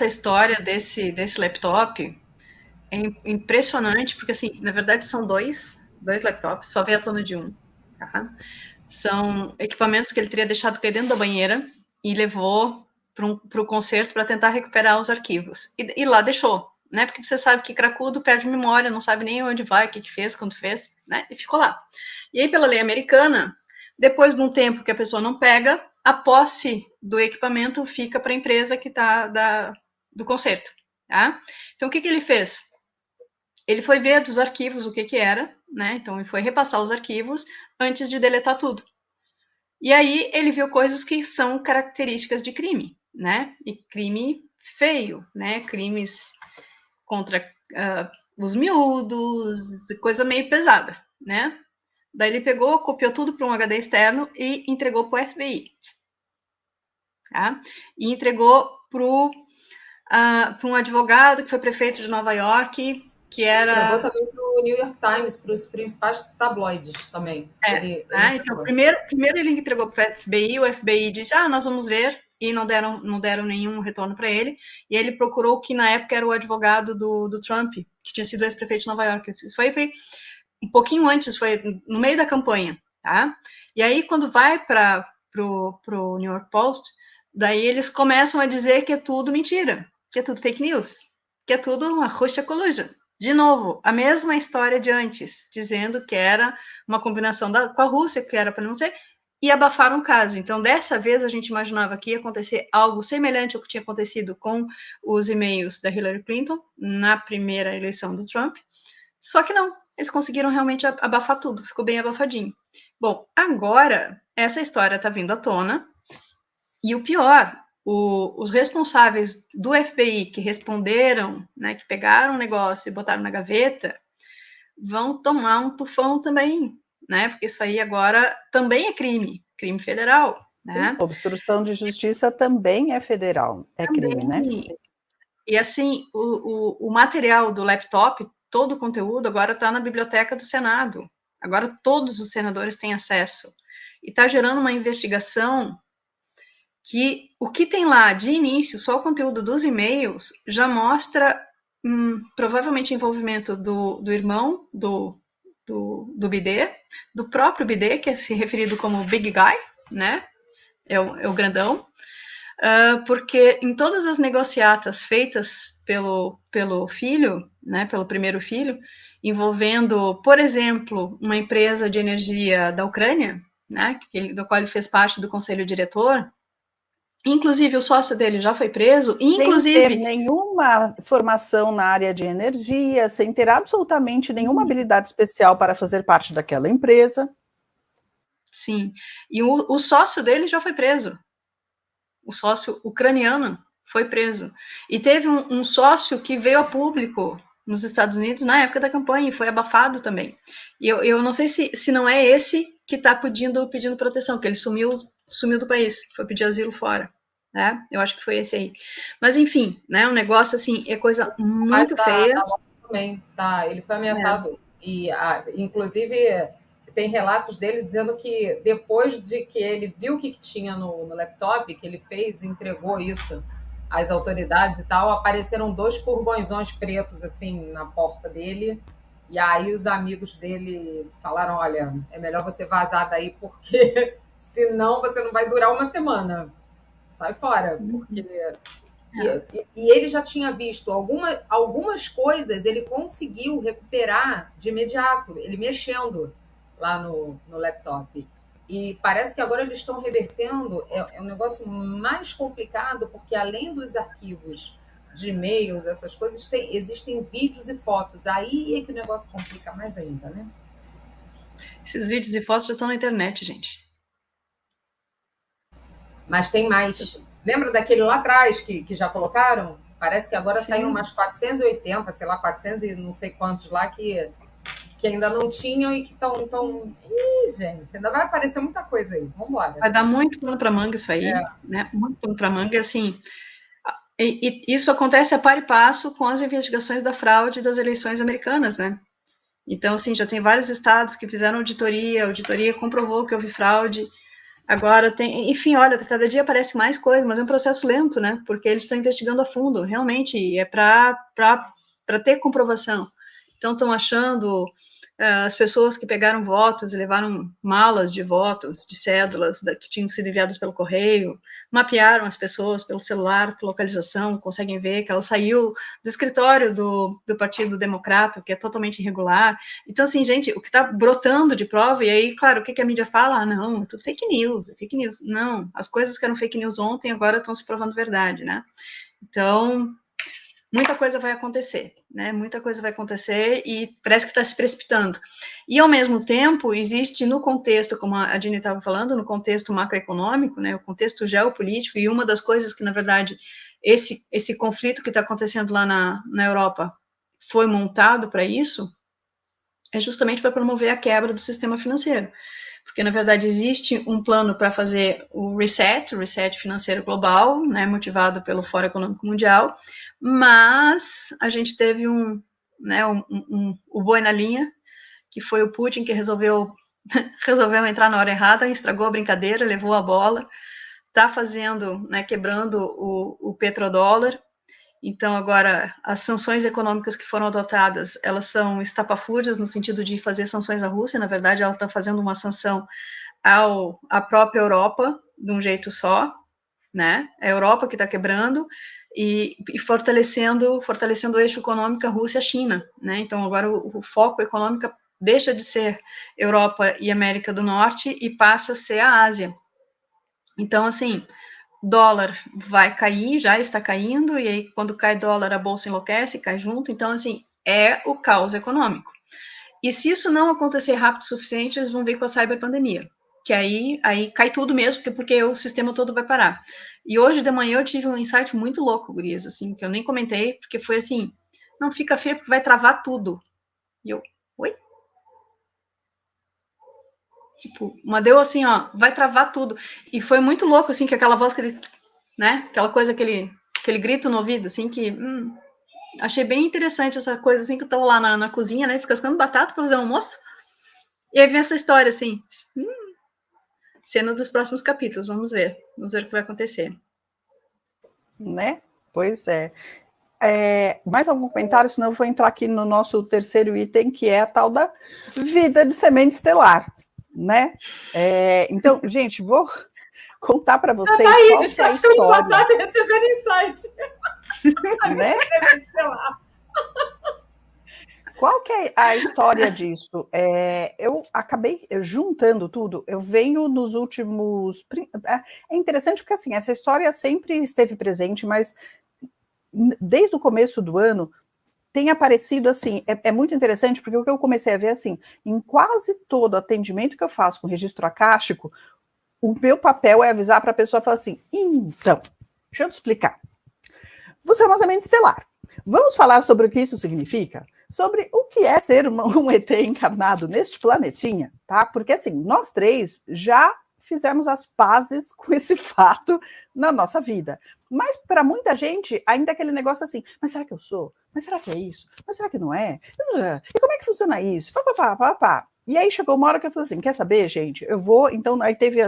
história desse laptop é impressionante, porque, assim, na verdade, são dois laptops, só veio à tona de um. Tá? São equipamentos que ele teria deixado cair dentro da banheira e levou para o concerto para tentar recuperar os arquivos. E lá deixou, né? Porque você sabe que cracudo perde memória, não sabe nem onde vai, o que fez, quando fez, né? E ficou lá. E aí, pela lei americana, depois de um tempo que a pessoa não pega, a posse do equipamento fica para a empresa que está do concerto. Tá? Então, o que ele fez? Ele foi ver dos arquivos o que era, né? Então, ele foi repassar os arquivos antes de deletar tudo. E aí, ele viu coisas que são características de crime, né? E crime feio, né? Crimes contra os miúdos, coisa meio pesada, né? Daí ele pegou, copiou tudo para um HD externo e entregou para o FBI. Tá? E entregou para um advogado que foi prefeito de Nova York, que era... Entregou também para o New York Times, para os principais tabloides também. Então, primeiro ele entregou para o FBI disse, nós vamos ver, e não deram nenhum retorno para ele, e ele procurou que na época era o advogado do Trump, que tinha sido ex-prefeito de Nova York. Isso foi um pouquinho antes, foi no meio da campanha, tá? E aí, quando vai para o New York Post, daí eles começam a dizer que é tudo mentira, que é tudo fake news, que é tudo uma Russia collusion. De novo, a mesma história de antes, dizendo que era uma combinação com a Rússia, que era para não ser, e abafaram o caso. Então, dessa vez, a gente imaginava que ia acontecer algo semelhante ao que tinha acontecido com os e-mails da Hillary Clinton na primeira eleição do Trump, só que não. Eles conseguiram realmente abafar tudo, ficou bem abafadinho. Bom, agora, essa história está vindo à tona, e o pior, os responsáveis do FBI que responderam, né, que pegaram o negócio e botaram na gaveta, vão tomar um tufão também, né, porque isso aí agora também é crime federal. Né? Obstrução de justiça também é federal, é também crime, né? E assim, o material do laptop, todo o conteúdo agora está na biblioteca do Senado. Agora todos os senadores têm acesso. E está gerando uma investigação que o que tem lá de início, só o conteúdo dos e-mails, já mostra provavelmente envolvimento do irmão do Bidê, do próprio Bidê, que é se referido como Big Guy, né? É o grandão. porque em todas as negociatas feitas pelo filho, né, pelo primeiro filho, envolvendo, por exemplo, uma empresa de energia da Ucrânia, né, do qual ele fez parte do conselho diretor, inclusive o sócio dele já foi preso, sem ter nenhuma formação na área de energia, sem ter absolutamente nenhuma habilidade especial para fazer parte daquela empresa. Sim, e o sócio dele já foi preso. O sócio ucraniano foi preso. E teve um sócio que veio a público nos Estados Unidos na época da campanha e foi abafado também. E eu não sei se não é esse que está pedindo proteção, que ele sumiu do país, foi pedir asilo fora. Né? Eu acho que foi esse aí. Mas, enfim, né, um negócio assim, é coisa muito feia. Também, tá? Ele foi ameaçado. E, inclusive, tem relatos dele dizendo que depois de que ele viu o que tinha no laptop, que ele fez, entregou isso às autoridades e tal, apareceram 2 furgõezões pretos, assim, na porta dele. E aí os amigos dele falaram, olha, é melhor você vazar daí, porque senão você não vai durar uma semana. Sai fora, porque... E ele já tinha visto algumas coisas, ele conseguiu recuperar de imediato, ele mexendo lá no laptop. E parece que agora eles estão revertendo, é um negócio mais complicado, porque além dos arquivos de e-mails, essas coisas, existem vídeos e fotos. Aí é que o negócio complica mais ainda, né? Esses vídeos e fotos já estão na internet, gente. Mas tem mais. Lembra daquele lá atrás que já colocaram? Parece que agora saíram umas 480, sei lá, 400 e não sei quantos lá que ainda não tinham e que estão... Ih, gente, ainda vai aparecer muita coisa aí. Vamos embora. Vai dar muito pano para manga isso aí, né? Muito pano para manga, assim... E isso acontece a par e passo com as investigações da fraude das eleições americanas, né? Então, assim, já tem vários estados que fizeram auditoria, a auditoria comprovou que houve fraude. Agora tem, enfim, olha, cada dia aparece mais coisa, mas é um processo lento, né? Porque eles estão investigando a fundo, realmente, é para ter comprovação. Então, estão achando as pessoas que pegaram votos e levaram malas de votos, de cédulas que tinham sido enviadas pelo correio, mapearam as pessoas pelo celular, por localização, conseguem ver que ela saiu do escritório do Partido Democrata, que é totalmente irregular. Então, assim, gente, o que está brotando de prova, e aí, claro, o que a mídia fala? Ah, não, é tudo fake news, é fake news. Não, as coisas que eram fake news ontem agora estão se provando verdade, né? Então... muita coisa vai acontecer, né? Muita coisa vai acontecer e parece que está se precipitando. E, ao mesmo tempo, existe no contexto, como a Dini estava falando, no contexto macroeconômico, né? O contexto geopolítico, e uma das coisas que, na verdade, esse conflito que está acontecendo lá na Europa foi montado para isso, é justamente para promover a quebra do sistema financeiro. Porque, na verdade, existe um plano para fazer o reset financeiro global, né, motivado pelo Fórum Econômico Mundial, mas a gente teve o boi na linha, que foi o Putin que resolveu entrar na hora errada, estragou a brincadeira, levou a bola, está fazendo, né, quebrando o petrodólar. Então, agora, as sanções econômicas que foram adotadas, elas são estapafúrdias no sentido de fazer sanções à Rússia. Na verdade, ela está fazendo uma sanção à própria Europa, de um jeito só, né? É a Europa que está quebrando e fortalecendo o eixo econômico Rússia-China, né? Então, agora o foco econômico deixa de ser Europa e América do Norte e passa a ser a Ásia. Então, assim... dólar vai cair, já está caindo, e aí quando cai dólar, a bolsa enlouquece, cai junto, então, assim, é o caos econômico. E se isso não acontecer rápido o suficiente, eles vão vir com a cyberpandemia, que aí cai tudo mesmo, porque o sistema todo vai parar. E hoje de manhã eu tive um insight muito louco, gurias, assim, que eu nem comentei, porque foi assim, não fica feio porque vai travar tudo. E eu, oi? Tipo, uma deu assim, ó, vai travar tudo. E foi muito louco, assim, que aquela voz que ele, né, aquela coisa, aquele grito no ouvido, assim, que achei bem interessante essa coisa, assim, que eu tava lá na cozinha, né, descascando batata para fazer almoço. E aí vem essa história, assim, cena dos próximos capítulos, vamos ver o que vai acontecer. Né? Pois é. Mais algum comentário? Senão eu vou entrar aqui no nosso terceiro item, que é a tal da vida de semente estelar. Né? Então, gente, vou contar para vocês tá aí, qual que é a história. E recebendo insight. Né? Qual que é a história disso? Eu acabei juntando tudo. Eu venho nos últimos... É interessante porque, assim, essa história sempre esteve presente, mas desde o começo do ano tem aparecido, assim, é muito interessante, porque o que eu comecei a ver, assim, em quase todo atendimento que eu faço com registro acástico, o meu papel é avisar para a pessoa, falar assim, então, deixa eu te explicar. Você é uma semente estelar. Vamos falar sobre o que isso significa? Sobre o que é ser um ET encarnado neste planetinha, tá? Porque, assim, nós três já fizemos as pazes com esse fato na nossa vida. Mas, para muita gente, ainda é aquele negócio assim, mas será que eu sou? Mas será que é isso? Mas será que não é? E como é que funciona isso? E aí chegou uma hora que eu falei assim, quer saber, gente? Eu vou... Então, aí teve...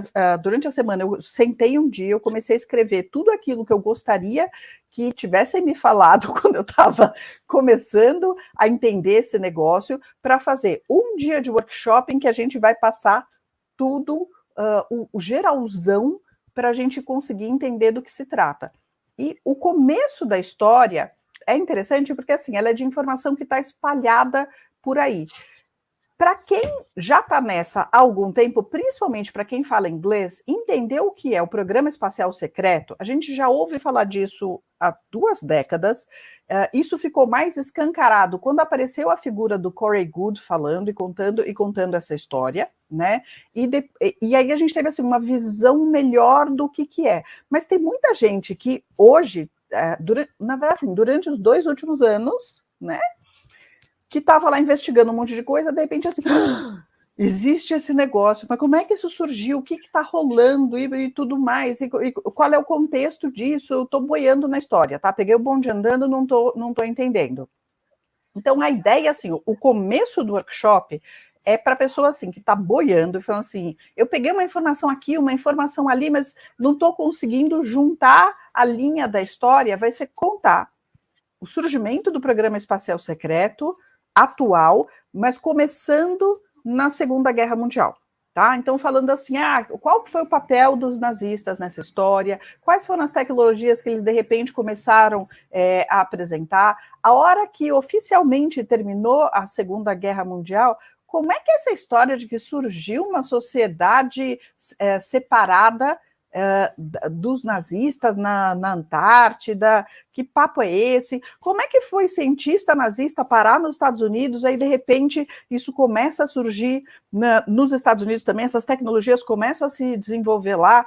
durante a semana, eu sentei um dia, eu comecei a escrever tudo aquilo que eu gostaria que tivessem me falado quando eu estava começando a entender esse negócio, para fazer um dia de workshop em que a gente vai passar tudo, o geralzão, para a gente conseguir entender do que se trata. E o começo da história é interessante porque, assim, ela é de informação que está espalhada por aí. Para quem já está nessa há algum tempo, principalmente para quem fala inglês, entender o que é o Programa Espacial Secreto, a gente já ouve falar disso há 2 décadas, isso ficou mais escancarado quando apareceu a figura do Corey Goode falando e contando essa história, né? E aí a gente teve assim, uma visão melhor do que é. Mas tem muita gente que hoje, na verdade, assim, durante os 2 últimos anos, né? Que estava lá investigando um monte de coisa, de repente assim, existe esse negócio, mas como é que isso surgiu? O que está rolando e tudo mais? E qual é o contexto disso? Eu estou boiando na história, tá? Peguei o bonde andando, não tô entendendo. Então, a ideia, assim, o começo do workshop é para a pessoa assim, que está boiando e falando assim, eu peguei uma informação aqui, uma informação ali, mas não estou conseguindo juntar a linha da história, vai ser contar o surgimento do Programa Espacial Secreto, atual, mas começando na Segunda Guerra Mundial, tá? Então, falando assim, qual foi o papel dos nazistas nessa história? Quais foram as tecnologias que eles, de repente, começaram a apresentar? A hora que oficialmente terminou a Segunda Guerra Mundial, como é que é essa história de que surgiu uma sociedade separada dos nazistas na Antártida? Que papo é esse? Como é que foi cientista nazista parar nos Estados Unidos, aí de repente isso começa a surgir nos Estados Unidos também, essas tecnologias começam a se desenvolver lá,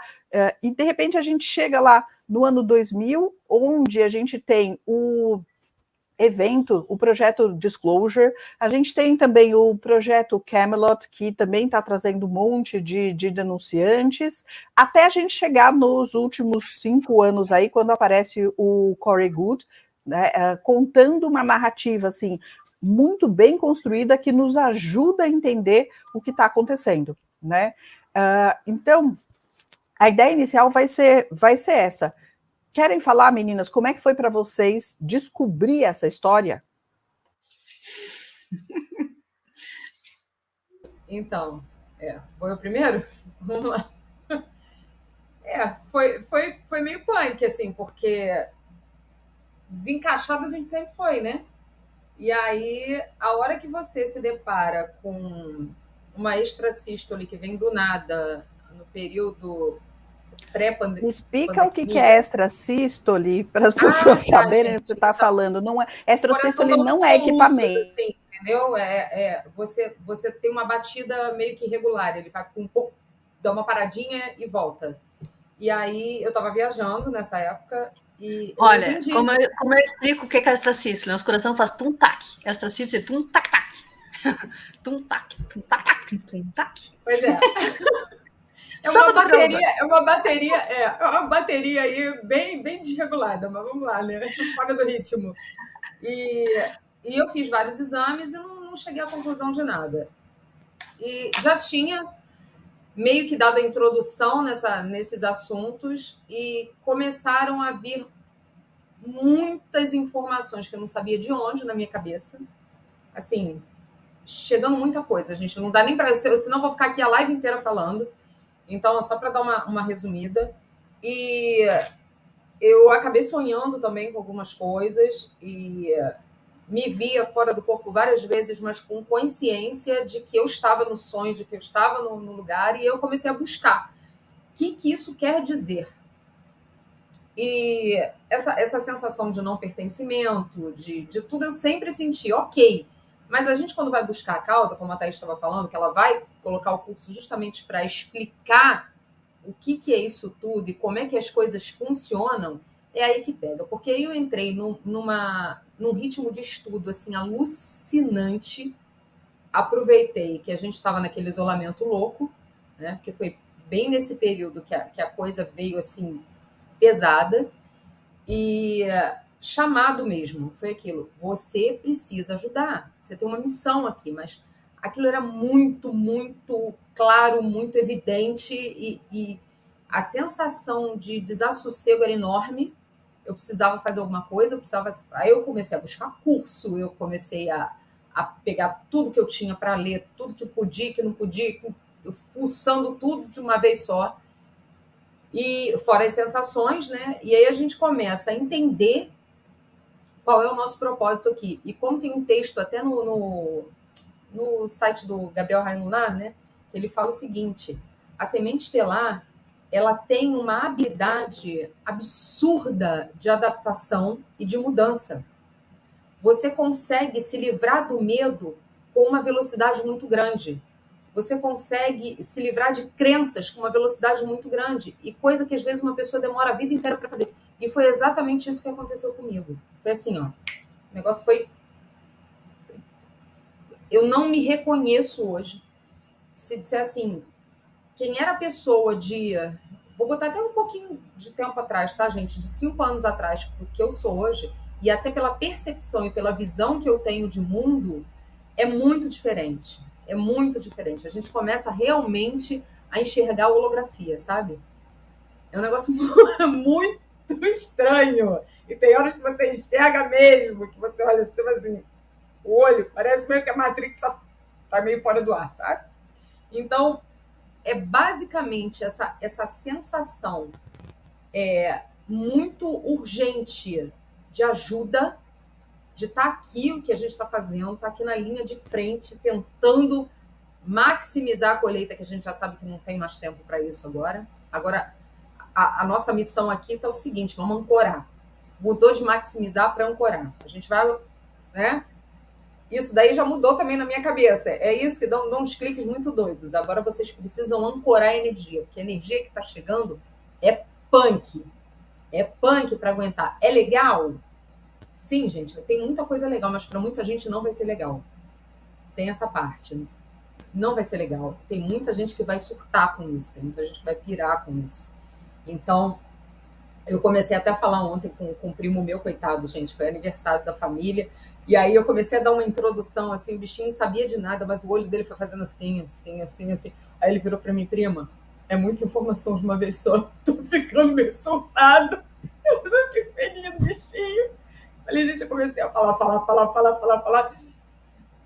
e de repente a gente chega lá no ano 2000, onde a gente tem o evento, o projeto Disclosure, a gente tem também o projeto Camelot, que também está trazendo um monte de denunciantes, até a gente chegar nos últimos 5 anos aí, quando aparece o Corey Goode, né, contando uma narrativa, assim, muito bem construída, que nos ajuda a entender o que está acontecendo, né? Então, a ideia inicial vai ser essa. Querem falar, meninas, como é que foi para vocês descobrir essa história? Então, foi o primeiro? Vamos lá. Foi meio punk, assim, porque desencaixada a gente sempre foi, né? E aí, a hora que você se depara com uma extrasístole que vem do nada, no período pré-pandemia. Me explica o que é extrasístole, para as pessoas saberem o que você está falando. Não é, extrasístole não é equipamento. Assim, entendeu? Você tem uma batida meio que irregular, ele vai um pouco, dá uma paradinha e volta. E aí, eu estava viajando nessa época e... Olha, como eu explico o que é extrasístole? Nosso coração faz tum-tac. Extrasístole é tum-tac-tac. Tum-tac, tum-tac-tac, tum-tac. Pois é. É uma bateria aí bem desregulada, mas vamos lá, né? Fora do ritmo. E eu fiz vários exames e não cheguei à conclusão de nada. E já tinha meio que dado a introdução nesses assuntos e começaram a vir muitas informações que eu não sabia de onde na minha cabeça. Assim, chegando muita coisa, gente. Não dá nem para... Senão eu vou ficar aqui a live inteira falando. Então, só para dar uma resumida. E eu acabei sonhando também com algumas coisas e me via fora do corpo várias vezes, mas com consciência de que eu estava no sonho, de que eu estava no lugar, e eu comecei a buscar. O que isso quer dizer? E essa sensação de não pertencimento, de tudo, eu sempre senti, ok. Mas a gente, quando vai buscar a causa, como a Thaís estava falando, que ela vai colocar o curso justamente para explicar o que é isso tudo e como é que as coisas funcionam, é aí que pega. Porque aí eu entrei num ritmo de estudo assim alucinante, aproveitei que a gente estava naquele isolamento louco, né? Porque foi bem nesse período que a coisa veio assim pesada e chamado mesmo, foi aquilo, você precisa ajudar, você tem uma missão aqui, mas aquilo era muito, muito claro, muito evidente e a sensação de desassossego era enorme, eu precisava fazer alguma coisa, aí eu comecei a buscar curso, eu comecei a pegar tudo que eu tinha para ler, tudo que podia, que não podia, fuçando tudo de uma vez só, e fora as sensações, né? E aí a gente começa a entender qual é o nosso propósito aqui. E como tem um texto até no site do Gabriel Raimunar, né? Ele fala o seguinte: a semente estelar, ela tem uma habilidade absurda de adaptação e de mudança. Você consegue se livrar do medo com uma velocidade muito grande. Você consegue se livrar de crenças com uma velocidade muito grande e coisa que às vezes uma pessoa demora a vida inteira para fazer. E foi exatamente isso que aconteceu comigo. Foi assim, ó, o negócio foi... Eu não me reconheço hoje. Se disser assim, quem era a pessoa de... Vou botar até um pouquinho de tempo atrás, tá, gente? De 5 anos atrás, pro que eu sou hoje, e até pela percepção e pela visão que eu tenho de mundo, é muito diferente. É muito diferente. A gente começa realmente a enxergar a holografia, sabe? É um negócio muito estranho. E tem horas que você enxerga mesmo, que você olha assim, o olho, parece meio que a Matrix tá meio fora do ar, sabe? Então, é basicamente essa sensação muito urgente de ajuda, de estar aqui, o que a gente está fazendo, está aqui na linha de frente, tentando maximizar a colheita, que a gente já sabe que não tem mais tempo para isso agora. Agora, a nossa missão aqui está o seguinte, vamos ancorar. Mudou de maximizar para ancorar. A gente vai, né? Isso daí já mudou também na minha cabeça. É isso que dá uns cliques muito doidos. Agora vocês precisam ancorar a energia, porque a energia que está chegando é punk. É punk para aguentar. É legal? Sim, gente, tem muita coisa legal, mas para muita gente não vai ser legal. Tem essa parte. Não vai ser legal. Tem muita gente que vai surtar com isso, tem muita gente que vai pirar com isso. Então, eu comecei até a falar ontem com um primo meu, coitado, gente, foi aniversário da família, e aí eu comecei a dar uma introdução, assim, o bichinho não sabia de nada, mas o olho dele foi fazendo assim, assim, assim, assim. Aí ele virou para mim, prima, é muita informação de uma vez só, tô ficando meio soltado. Eu fico feliz, bichinho. Ali, gente, eu comecei a falar.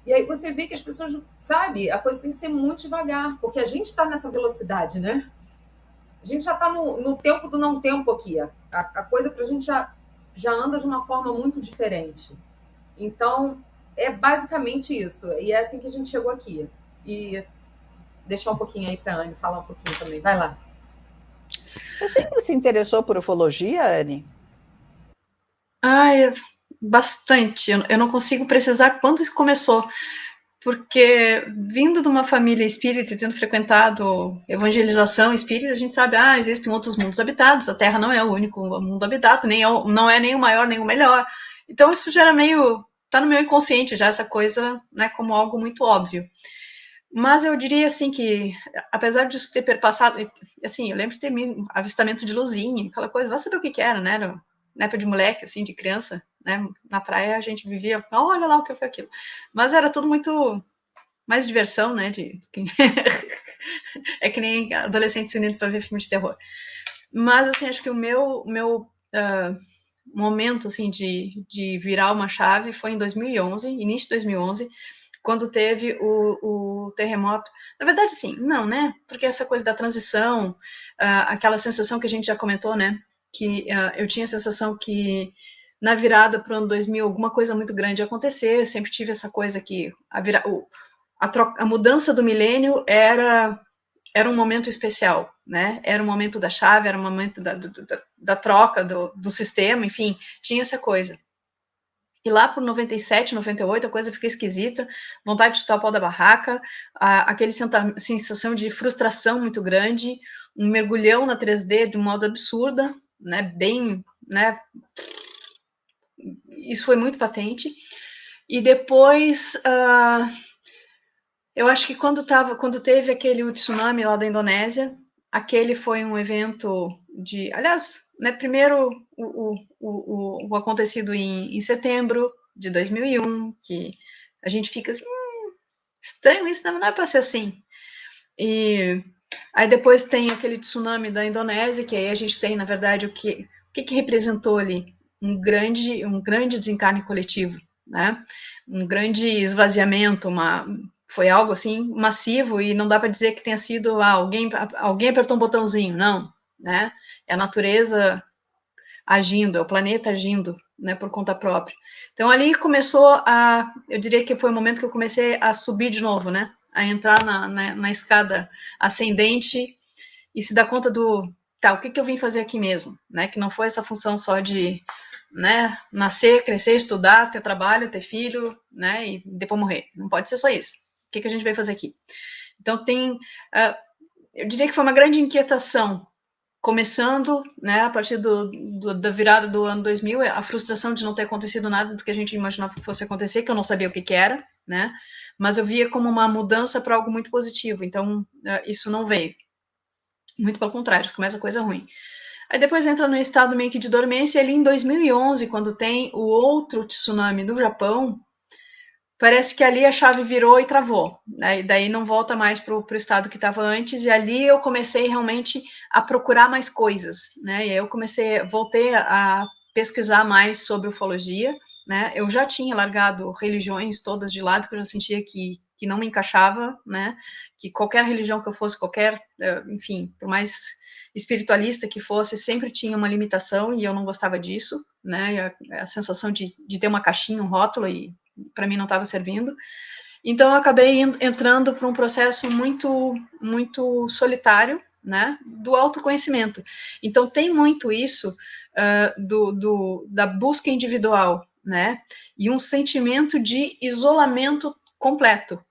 E aí você vê que as pessoas, sabe, a coisa tem que ser muito devagar, porque a gente está nessa velocidade, né? A gente já está no tempo do não tempo aqui. A coisa para a gente já anda de uma forma muito diferente. Então, é basicamente isso. E é assim que a gente chegou aqui. E deixar um pouquinho aí para a Anne falar um pouquinho também. Vai lá. Você sempre se interessou por ufologia, Anne? Bastante. Eu não consigo precisar quando isso começou, porque vindo de uma família espírita e tendo frequentado evangelização espírita, a gente sabe, existem outros mundos habitados, a Terra não é o único mundo habitado, não é nem o maior, nem o melhor. Então isso já era tá no meu inconsciente já essa coisa, né, como algo muito óbvio. Mas eu diria assim que, apesar disso ter perpassado, assim, eu lembro de ter avistamento de luzinha, aquela coisa, vai saber o que era, né? Era na época de moleque, assim, de criança, né? Na praia a gente vivia, olha lá o que foi aquilo. Mas era tudo muito mais diversão, né? É que nem adolescente se unindo para ver filme de terror. Mas, assim, acho que o meu momento, assim, de virar uma chave foi em 2011, início de 2011, quando teve o terremoto. Na verdade, sim, não, né? Porque essa coisa da transição, aquela sensação que a gente já comentou, né? Que eu tinha a sensação que na virada para o ano 2000 alguma coisa muito grande ia acontecer, sempre tive essa coisa que a mudança do milênio era um momento especial, né? Era o momento da chave, era o momento da troca do sistema, enfim, tinha essa coisa. E lá por 97, 98, a coisa fica esquisita, vontade de chutar o pau da barraca, aquele sensação de frustração muito grande, um mergulhão na 3D de um modo absurda, né? Bem, né? Isso foi muito patente. E depois, eu acho que quando teve aquele tsunami lá da Indonésia, aquele foi um evento aliás, né, primeiro o acontecido em setembro de 2001, que a gente fica assim, estranho isso, não é para ser assim. E aí depois tem aquele tsunami da Indonésia, que aí a gente tem, na verdade, o que representou ali? Um grande desencarne coletivo, né? Um grande esvaziamento, foi algo assim massivo, e não dá para dizer que tenha sido alguém apertou um botãozinho, não, né? É a natureza agindo, é o planeta agindo, né, por conta própria. Então ali começou eu diria que foi o momento que eu comecei a subir de novo, né? A entrar na escada ascendente e se dar conta o que eu vim fazer aqui mesmo, né? Que não foi essa função só de, né, nascer, crescer, estudar, ter trabalho, ter filho, né, e depois morrer. Não pode ser só isso. O que a gente veio fazer aqui? Então eu diria que foi uma grande inquietação, começando, né, a partir da virada do ano 2000, a frustração de não ter acontecido nada do que a gente imaginava que fosse acontecer, que eu não sabia o que era, né, mas eu via como uma mudança para algo muito positivo, então isso não veio. Muito pelo contrário, começa coisa ruim. Aí depois entra no estado meio que de dormência, e ali em 2011, quando tem o outro tsunami do Japão, parece que ali a chave virou e travou, né? E daí não volta mais para o estado que estava antes, e ali eu comecei realmente a procurar mais coisas, né? E aí voltei a pesquisar mais sobre ufologia, né? Eu já tinha largado religiões todas de lado, porque eu já sentia que não me encaixava, né? Que qualquer religião que eu fosse, enfim, por mais espiritualista que fosse, sempre tinha uma limitação, e eu não gostava disso, né? A sensação de ter uma caixinha, um rótulo, e para mim não estava servindo. Então eu acabei entrando para um processo muito, muito solitário, né, do autoconhecimento. Então tem muito isso da busca individual, né, e um sentimento de isolamento completo,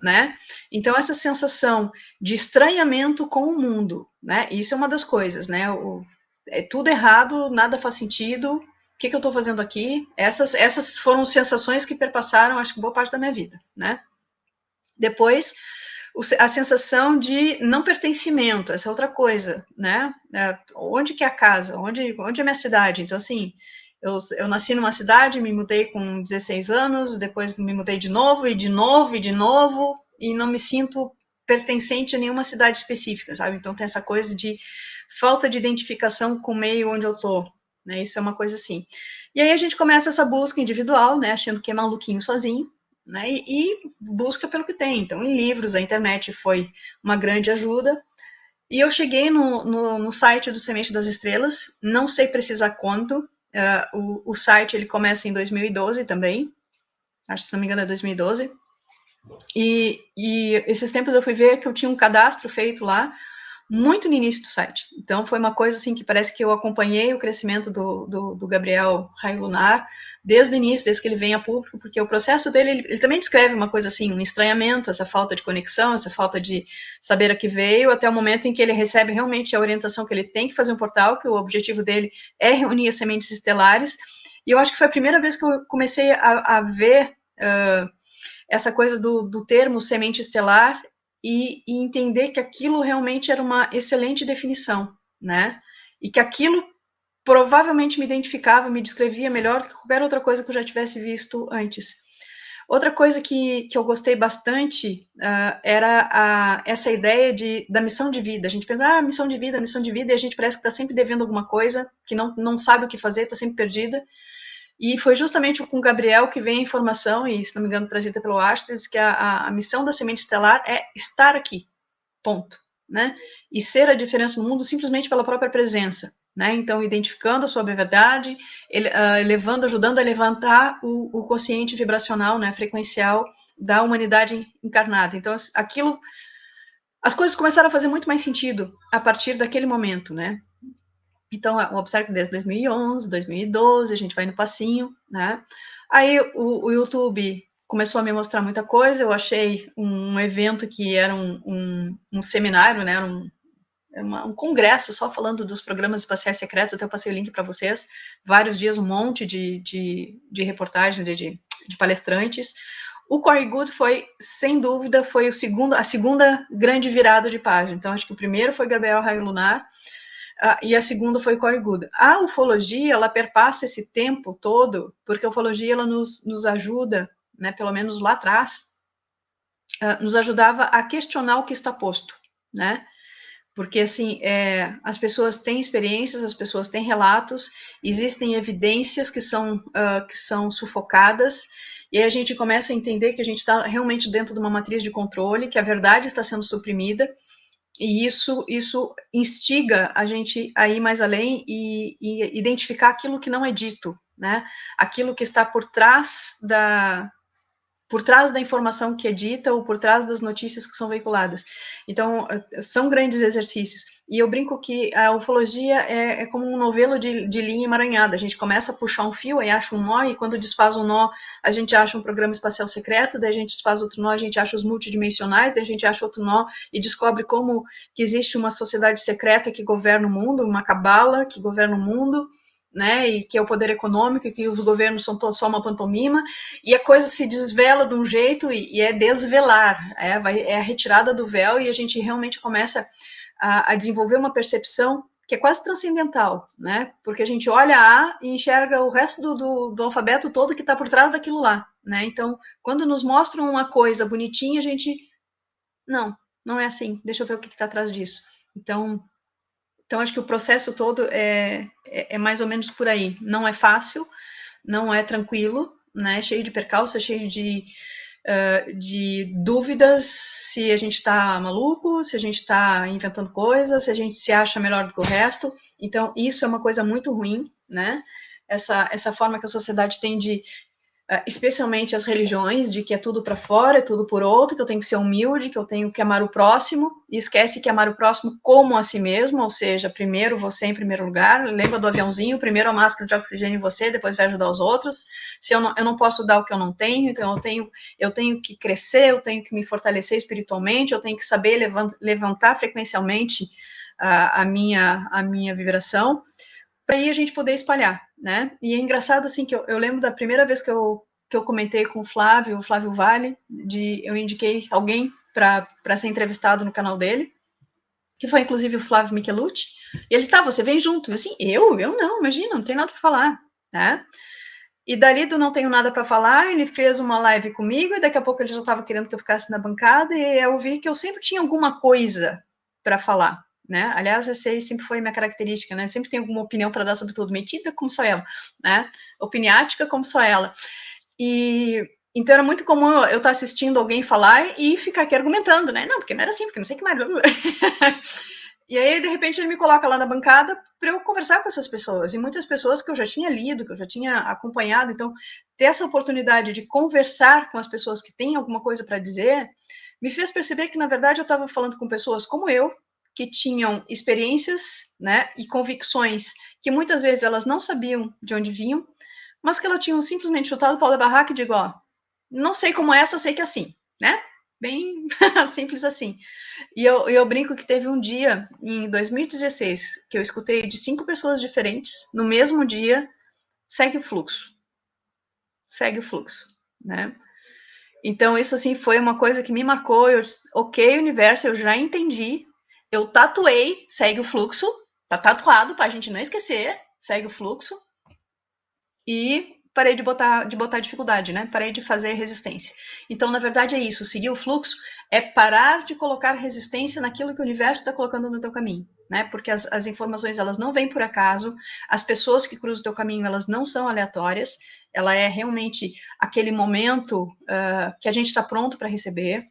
né? Então essa sensação de estranhamento com o mundo, né? Isso é uma das coisas, né? É tudo errado, nada faz sentido. O que eu estou fazendo aqui? Essas foram sensações que perpassaram, acho que boa parte da minha vida, né? Depois, a sensação de não pertencimento, essa é outra coisa, né? Onde que é a casa? Onde é a minha cidade? Então, assim, eu nasci numa cidade, me mudei com 16 anos, depois me mudei de novo, e de novo, e de novo, e não me sinto pertencente a nenhuma cidade específica, sabe? Então tem essa coisa de falta de identificação com o meio onde eu tô, né? Isso é uma coisa assim. E aí a gente começa essa busca individual, né? Achando que é maluquinho sozinho, né? E busca pelo que tem. Então, em livros, a internet foi uma grande ajuda. E eu cheguei no site do Semente das Estrelas, não sei precisar quando. O site ele começa em 2012 também, acho que se não me engano é 2012. E esses tempos eu fui ver que eu tinha um cadastro feito lá, muito no início do site. Então foi uma coisa assim que parece que eu acompanhei o crescimento do Gabriel Raio Lunar desde o início, desde que ele vem a público, porque o processo dele, ele também descreve uma coisa assim, um estranhamento, essa falta de conexão, essa falta de saber a que veio, até o momento em que ele recebe realmente a orientação que ele tem que fazer um portal, que o objetivo dele é reunir as sementes estelares. E eu acho que foi a primeira vez que eu comecei a ver essa coisa do termo semente estelar e entender que aquilo realmente era uma excelente definição, né? E que aquilo provavelmente me identificava, me descrevia melhor do que qualquer outra coisa que eu já tivesse visto antes. Outra coisa que eu gostei bastante era essa ideia da missão de vida. A gente pensa, missão de vida, e a gente parece que está sempre devendo alguma coisa, que não sabe o que fazer, está sempre perdida. E foi justamente com o Gabriel que vem a informação, e se não me engano trazida pelo Astrid, que a missão da Semente Estelar é estar aqui, ponto, né? E ser a diferença no mundo simplesmente pela própria presença, né? Então, identificando a sua verdade, ajudando a levantar o quociente vibracional, né, frequencial da humanidade encarnada. Então, aquilo, as coisas começaram a fazer muito mais sentido a partir daquele momento, né? Então, o Observe desde 2011, 2012, a gente vai no passinho, né? Aí o YouTube começou a me mostrar muita coisa, eu achei um evento que era um seminário, né? Um congresso só falando dos programas espaciais secretos, até eu passei o link para vocês, vários dias, um monte de reportagens, de palestrantes. O Corey Goode foi, sem dúvida, foi a segunda grande virada de página. Então, acho que o primeiro foi Gabriel Raio Lunar, e a segunda foi Corey Goode. A ufologia, ela perpassa esse tempo todo, porque a ufologia ela nos ajuda, né, pelo menos lá atrás, nos ajudava a questionar o que está posto, né? Porque, assim, as pessoas têm experiências, as pessoas têm relatos, existem evidências que são sufocadas, e aí a gente começa a entender que a gente está realmente dentro de uma matriz de controle, que a verdade está sendo suprimida, e isso instiga a gente a ir mais além e identificar aquilo que não é dito, né? Aquilo que está por trás da informação que é dita ou por trás das notícias que são veiculadas. Então, são grandes exercícios. E eu brinco que a ufologia é como um novelo de linha emaranhada. A gente começa a puxar um fio, aí acha um nó, e quando desfaz um nó, a gente acha um programa espacial secreto, daí a gente desfaz outro nó, a gente acha os multidimensionais, daí a gente acha outro nó e descobre como que existe uma sociedade secreta que governa o mundo, uma cabala que governa o mundo, né, e que é o poder econômico, e que os governos são só uma pantomima, e a coisa se desvela de um jeito, e é desvelar, é a retirada do véu, e a gente realmente começa a desenvolver uma percepção que é quase transcendental, né, porque a gente olha A e enxerga o resto do alfabeto todo que está por trás daquilo lá, né, então, quando nos mostram uma coisa bonitinha, a gente, não é assim, deixa eu ver o que está atrás disso. Então, acho que o processo todo é mais ou menos por aí. Não é fácil, não é tranquilo, né? Cheio de percalços, cheio de dúvidas, se a gente está maluco, se a gente está inventando coisas, se a gente se acha melhor do que o resto. Então, isso é uma coisa muito ruim, né? Essa forma que a sociedade tem de, especialmente as religiões, de que é tudo para fora, é tudo por outro, que eu tenho que ser humilde, que eu tenho que amar o próximo, e esquece que amar o próximo como a si mesmo, ou seja, primeiro você em primeiro lugar, lembra do aviãozinho, primeiro a máscara de oxigênio em você, depois vai ajudar os outros. Se eu não posso dar o que eu não tenho, então eu tenho que crescer, eu tenho que me fortalecer espiritualmente, eu tenho que saber levantar frequencialmente a minha vibração, para aí a gente poder espalhar, né? E é engraçado, assim, que eu lembro da primeira vez que eu comentei com o Flávio Vale, eu indiquei alguém para ser entrevistado no canal dele, que foi, inclusive, o Flávio Michelucci, e ele, você vem junto. Eu, assim, eu não, imagina, não tem nada para falar, né? E dali do Não Tenho Nada para Falar, ele fez uma live comigo, e daqui a pouco ele já estava querendo que eu ficasse na bancada, e eu vi que eu sempre tinha alguma coisa para falar, né? Aliás, essa aí sempre foi minha característica, né? Sempre tenho alguma opinião para dar sobre tudo, metida como só ela, né? Opiniática como só ela. E então era muito comum eu estar assistindo alguém falar e ficar aqui argumentando, né? Não, porque não era assim, porque não sei o que mais. E aí, de repente, ele me coloca lá na bancada para eu conversar com essas pessoas. E muitas pessoas que eu já tinha lido, que eu já tinha acompanhado. Então, ter essa oportunidade de conversar com as pessoas que têm alguma coisa para dizer, me fez perceber que, na verdade, eu estava falando com pessoas como eu, que tinham experiências, né, e convicções que muitas vezes elas não sabiam de onde vinham, mas que elas tinham simplesmente chutado o pau da barraca e digo, não sei como é, só sei que é assim, né? Bem simples assim. E eu brinco que teve um dia, em 2016, que eu escutei de 5 pessoas diferentes, no mesmo dia, segue o fluxo, né? Então, isso, assim, foi uma coisa que me marcou. Ok, universo, eu já entendi. Eu tatuei, segue o fluxo. Tá tatuado pra gente não esquecer. Segue o fluxo. E parei de botar dificuldade, né? Parei de fazer resistência. Então, na verdade, é isso. Seguir o fluxo é parar de colocar resistência naquilo que o universo está colocando no teu caminho. né? Porque as informações, elas não vêm por acaso, as pessoas que cruzam o teu caminho, elas não são aleatórias, ela é realmente aquele momento que a gente está pronto para receber.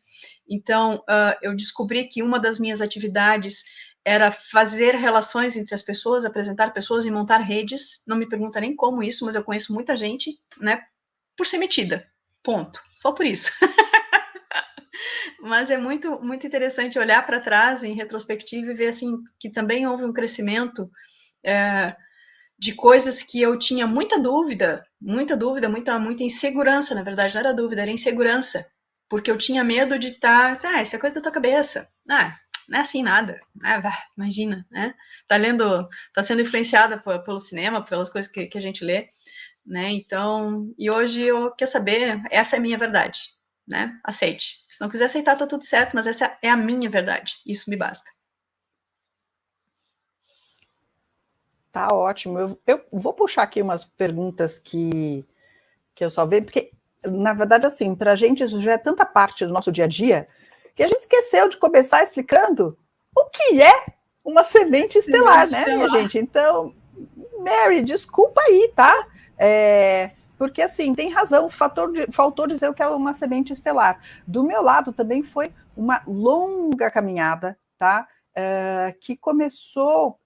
Então, eu descobri que uma das minhas atividades era fazer relações entre as pessoas, apresentar pessoas e montar redes. Não me pergunta nem como isso, mas eu conheço muita gente, né, por ser metida. Ponto. Só por isso. Mas é muito, muito interessante olhar para trás em retrospectiva e ver assim que também houve um crescimento de coisas que eu tinha muita dúvida, muita insegurança, na verdade, não era dúvida, era insegurança, porque eu tinha medo de estar, isso é coisa da tua cabeça, não é assim nada, imagina, né? Tá sendo influenciada pelo cinema, pelas coisas que a gente lê, né? Então, e hoje eu quero saber, essa é a minha verdade, né? Aceite. Se não quiser aceitar, tá tudo certo, mas essa é a minha verdade, isso me basta. Tá ótimo. Eu vou puxar aqui umas perguntas que eu só vejo, porque, na verdade, assim, para a gente isso já é tanta parte do nosso dia a dia que a gente esqueceu de começar explicando o que é uma semente estelar, né, minha gente? Então, Mary, desculpa aí, tá? Porque, assim, tem razão, faltou dizer o que é uma semente estelar. Do meu lado também foi uma longa caminhada, tá? Que começou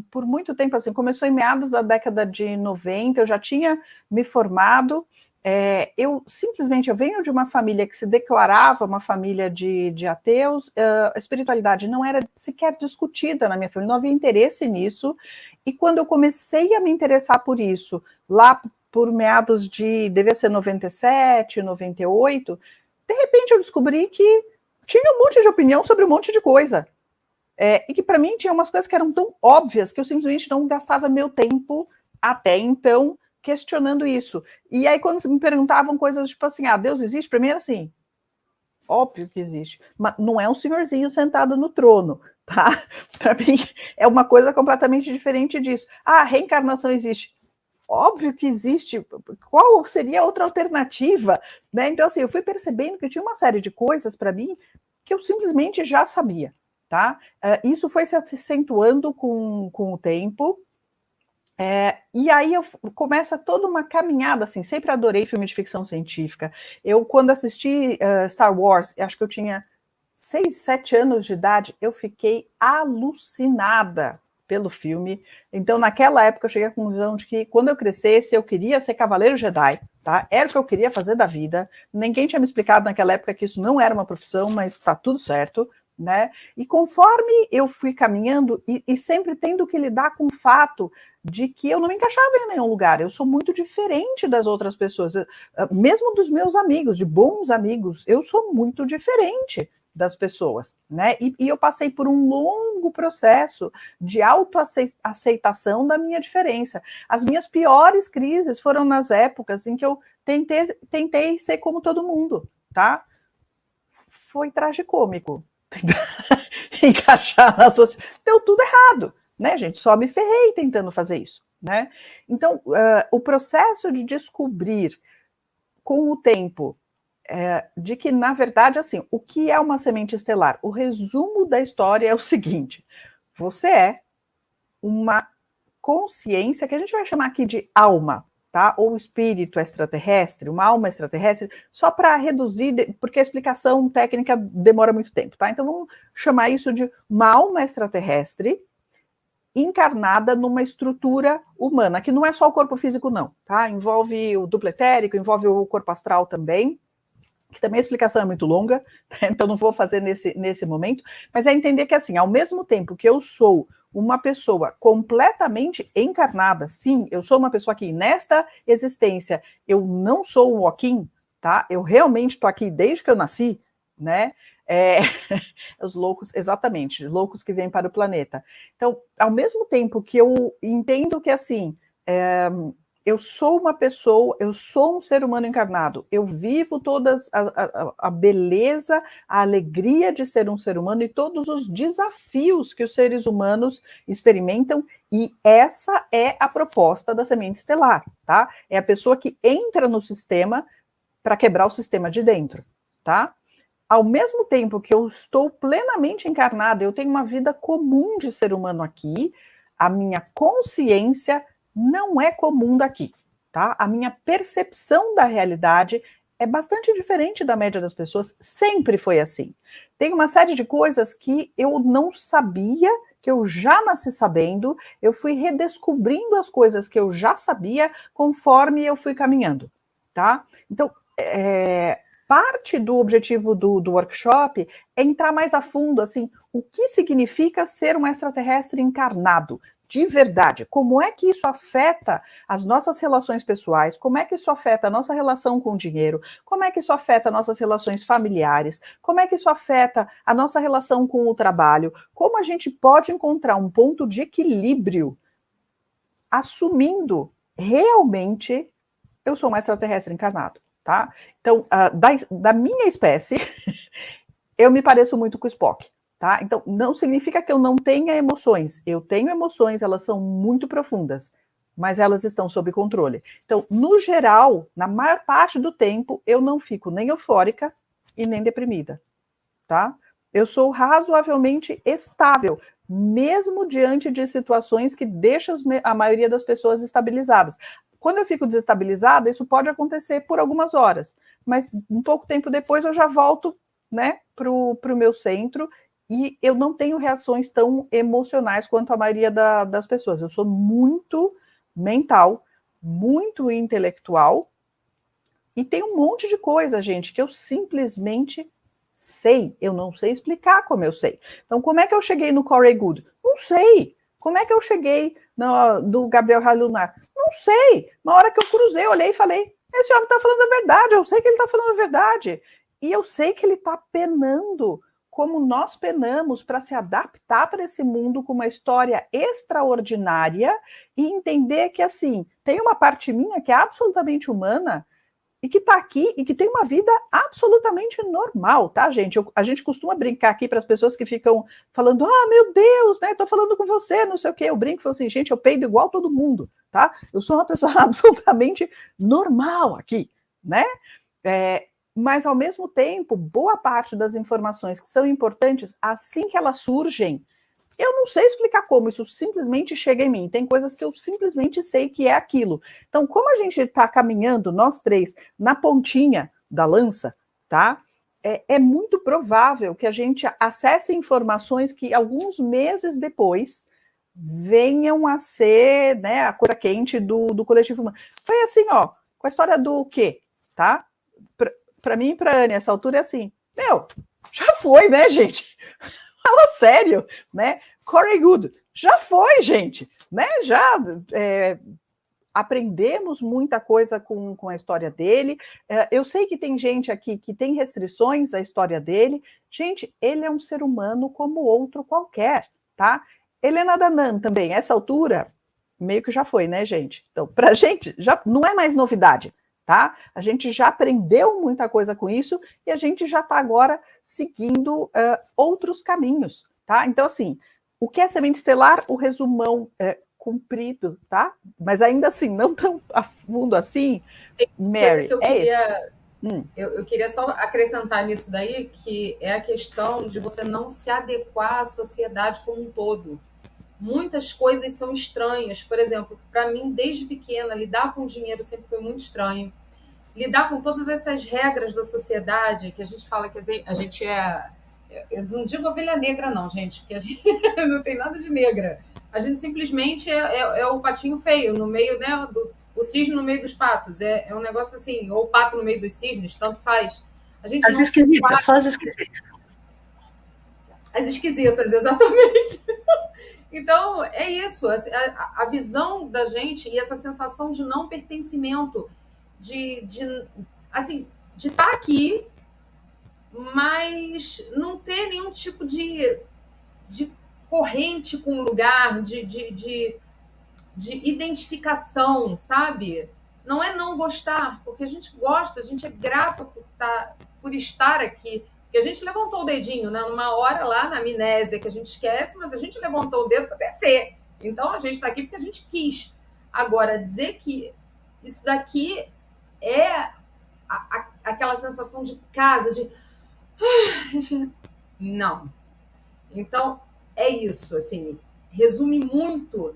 por muito tempo, assim, começou em meados da década de 90, eu já tinha me formado, eu venho de uma família que se declarava uma família de ateus, a espiritualidade não era sequer discutida na minha família, não havia interesse nisso, e quando eu comecei a me interessar por isso, lá por meados devia ser 97, 98, de repente eu descobri que tinha um monte de opinião sobre um monte de coisa, e que para mim tinha umas coisas que eram tão óbvias que eu simplesmente não gastava meu tempo até então questionando isso. E aí quando me perguntavam coisas tipo assim, Deus existe? Para mim era assim, óbvio que existe, mas não é um senhorzinho sentado no trono, tá? Para mim é uma coisa completamente diferente disso. A reencarnação existe. Óbvio que existe. Qual seria a outra alternativa? Né? Então, assim, eu fui percebendo que tinha uma série de coisas para mim que eu simplesmente já sabia. Tá? Isso foi se acentuando com o tempo, e aí começa toda uma caminhada, assim, sempre adorei filme de ficção científica. Eu, quando assisti Star Wars, acho que eu tinha 6, 7 anos de idade, eu fiquei alucinada pelo filme. Então, naquela época, eu cheguei à conclusão de que, quando eu crescesse, eu queria ser Cavaleiro Jedi, tá? Era o que eu queria fazer da vida. Ninguém tinha me explicado naquela época que isso não era uma profissão, mas tá tudo certo. Né? E conforme eu fui caminhando e sempre tendo que lidar com o fato de que eu não me encaixava em nenhum lugar, eu sou muito diferente das outras pessoas, mesmo dos meus amigos, de bons amigos, eu sou muito diferente das pessoas, né? E eu passei por um longo processo de autoaceitação da minha diferença. As minhas piores crises foram nas épocas em que eu tentei ser como todo mundo, tá? Foi tragicômico. Encaixar na sociedade, deu tudo errado, né, gente? Só me ferrei tentando fazer isso, né? Então, o processo de descobrir com o tempo de que, na verdade, assim, o que é uma semente estelar? O resumo da história é o seguinte: você é uma consciência que a gente vai chamar aqui de alma, tá? Ou espírito extraterrestre, uma alma extraterrestre, só para reduzir, porque a explicação técnica demora muito tempo, tá? Então vamos chamar isso de uma alma extraterrestre encarnada numa estrutura humana, que não é só o corpo físico, não, tá? Envolve o duplo etérico, envolve o corpo astral também, que também a explicação é muito longa, então não vou fazer nesse momento, mas é entender que, assim, ao mesmo tempo que eu sou uma pessoa completamente encarnada, sim, eu sou uma pessoa que, nesta existência, eu não sou um Joaquim, tá? Eu realmente estou aqui desde que eu nasci, né? Os loucos, exatamente, loucos que vêm para o planeta. Então, ao mesmo tempo que eu entendo que, assim, eu sou uma pessoa, eu sou um ser humano encarnado, eu vivo todas a beleza, a alegria de ser um ser humano e todos os desafios que os seres humanos experimentam, e essa é a proposta da semente estelar, tá? É a pessoa que entra no sistema para quebrar o sistema de dentro, tá? ao mesmo tempo que eu estou plenamente encarnada, eu tenho uma vida comum de ser humano aqui, a minha consciência não é comum daqui, tá? A minha percepção da realidade é bastante diferente da média das pessoas, sempre foi assim. Tem uma série de coisas que eu não sabia, que eu já nasci sabendo, eu fui redescobrindo as coisas que eu já sabia conforme eu fui caminhando, tá? Então, parte do objetivo do workshop é entrar mais a fundo, assim, o que significa ser um extraterrestre encarnado, de verdade. Como é que isso afeta as nossas relações pessoais? Como é que isso afeta a nossa relação com o dinheiro? Como é que isso afeta nossas relações familiares? Como é que isso afeta a nossa relação com o trabalho? Como a gente pode encontrar um ponto de equilíbrio assumindo realmente eu sou um extraterrestre encarnado? Tá? Então, da minha espécie, eu me pareço muito com o Spock. Tá? Então, não significa que eu não tenha emoções. Eu tenho emoções, elas são muito profundas, mas elas estão sob controle. Então, no geral, na maior parte do tempo, eu não fico nem eufórica e nem deprimida. Tá? Eu sou razoavelmente estável, mesmo diante de situações que deixam a maioria das pessoas estabilizadas. Quando eu fico desestabilizada, isso pode acontecer por algumas horas, mas um pouco tempo depois eu já volto, né, para o meu centro e eu não tenho reações tão emocionais quanto a maioria das pessoas. Eu sou muito mental, muito intelectual e tem um monte de coisa, gente, que eu simplesmente sei. Eu não sei explicar como eu sei. Então, como é que eu cheguei no Corey Goode? Não sei. Como é que eu cheguei do Gabriel Halunar? Não sei. Na hora que eu cruzei, eu olhei e falei, esse homem está falando a verdade, eu sei que ele está falando a verdade. E eu sei que ele está penando como nós penamos para se adaptar para esse mundo com uma história extraordinária e entender que, assim, tem uma parte minha que é absolutamente humana e que está aqui e que tem uma vida absolutamente normal, tá, gente? A gente costuma brincar aqui para as pessoas que ficam falando, meu Deus, né, tô falando com você, não sei o quê. Eu brinco e falo assim, gente, eu peido igual todo mundo, tá? Eu sou uma pessoa absolutamente normal aqui, né? Mas, ao mesmo tempo, boa parte das informações que são importantes, assim que elas surgem, eu não sei explicar como, isso simplesmente chega em mim. Tem coisas que eu simplesmente sei que é aquilo. Então, como a gente está caminhando, nós três, na pontinha da lança, tá? É muito provável que a gente acesse informações que alguns meses depois venham a ser, né, a coisa quente do coletivo humano. Foi assim, ó, com a história do quê, tá? Para mim e para a Anne, essa altura é assim, já foi, né, gente? Fala sério, né? Corey Goode, já foi, gente, né? Já aprendemos muita coisa com a história dele. Eu sei que tem gente aqui que tem restrições à história dele. Gente, ele é um ser humano como outro qualquer, tá? Helena Danann também, essa altura, meio que já foi, né, gente? Então, pra gente, já não é mais novidade, tá? A gente já aprendeu muita coisa com isso e a gente já está agora seguindo outros caminhos, tá? Então, assim, o que é semente estelar? O resumão comprido, tá? Mas ainda assim, não tão a fundo assim, Mary, que eu queria só acrescentar nisso daí, que é a questão de você não se adequar à sociedade como um todo. Muitas coisas são estranhas. Por exemplo, para mim, desde pequena, lidar com dinheiro sempre foi muito estranho. Lidar com todas essas regras da sociedade, que a gente fala que a gente é... Eu não digo ovelha negra, não, gente, porque a gente não tem nada de negra. A gente simplesmente é o patinho feio, no meio, né, o cisne no meio dos patos. É um negócio assim, ou o pato no meio dos cisnes, tanto faz. A gente as esquisitas, só as esquisitas. As esquisitas, exatamente. Então, é isso. A visão da gente e essa sensação de não pertencimento, de estar aqui, mas não ter nenhum tipo de corrente com o lugar, de identificação, sabe? Não é não gostar, porque a gente gosta, a gente é grato por estar aqui. Porque a gente levantou o dedinho, né? Numa hora lá na amnésia que a gente esquece, mas a gente levantou o dedo para descer. Então a gente está aqui porque a gente quis. Agora, dizer que isso daqui é aquela sensação de casa, de Não. Então, é isso, assim, resume muito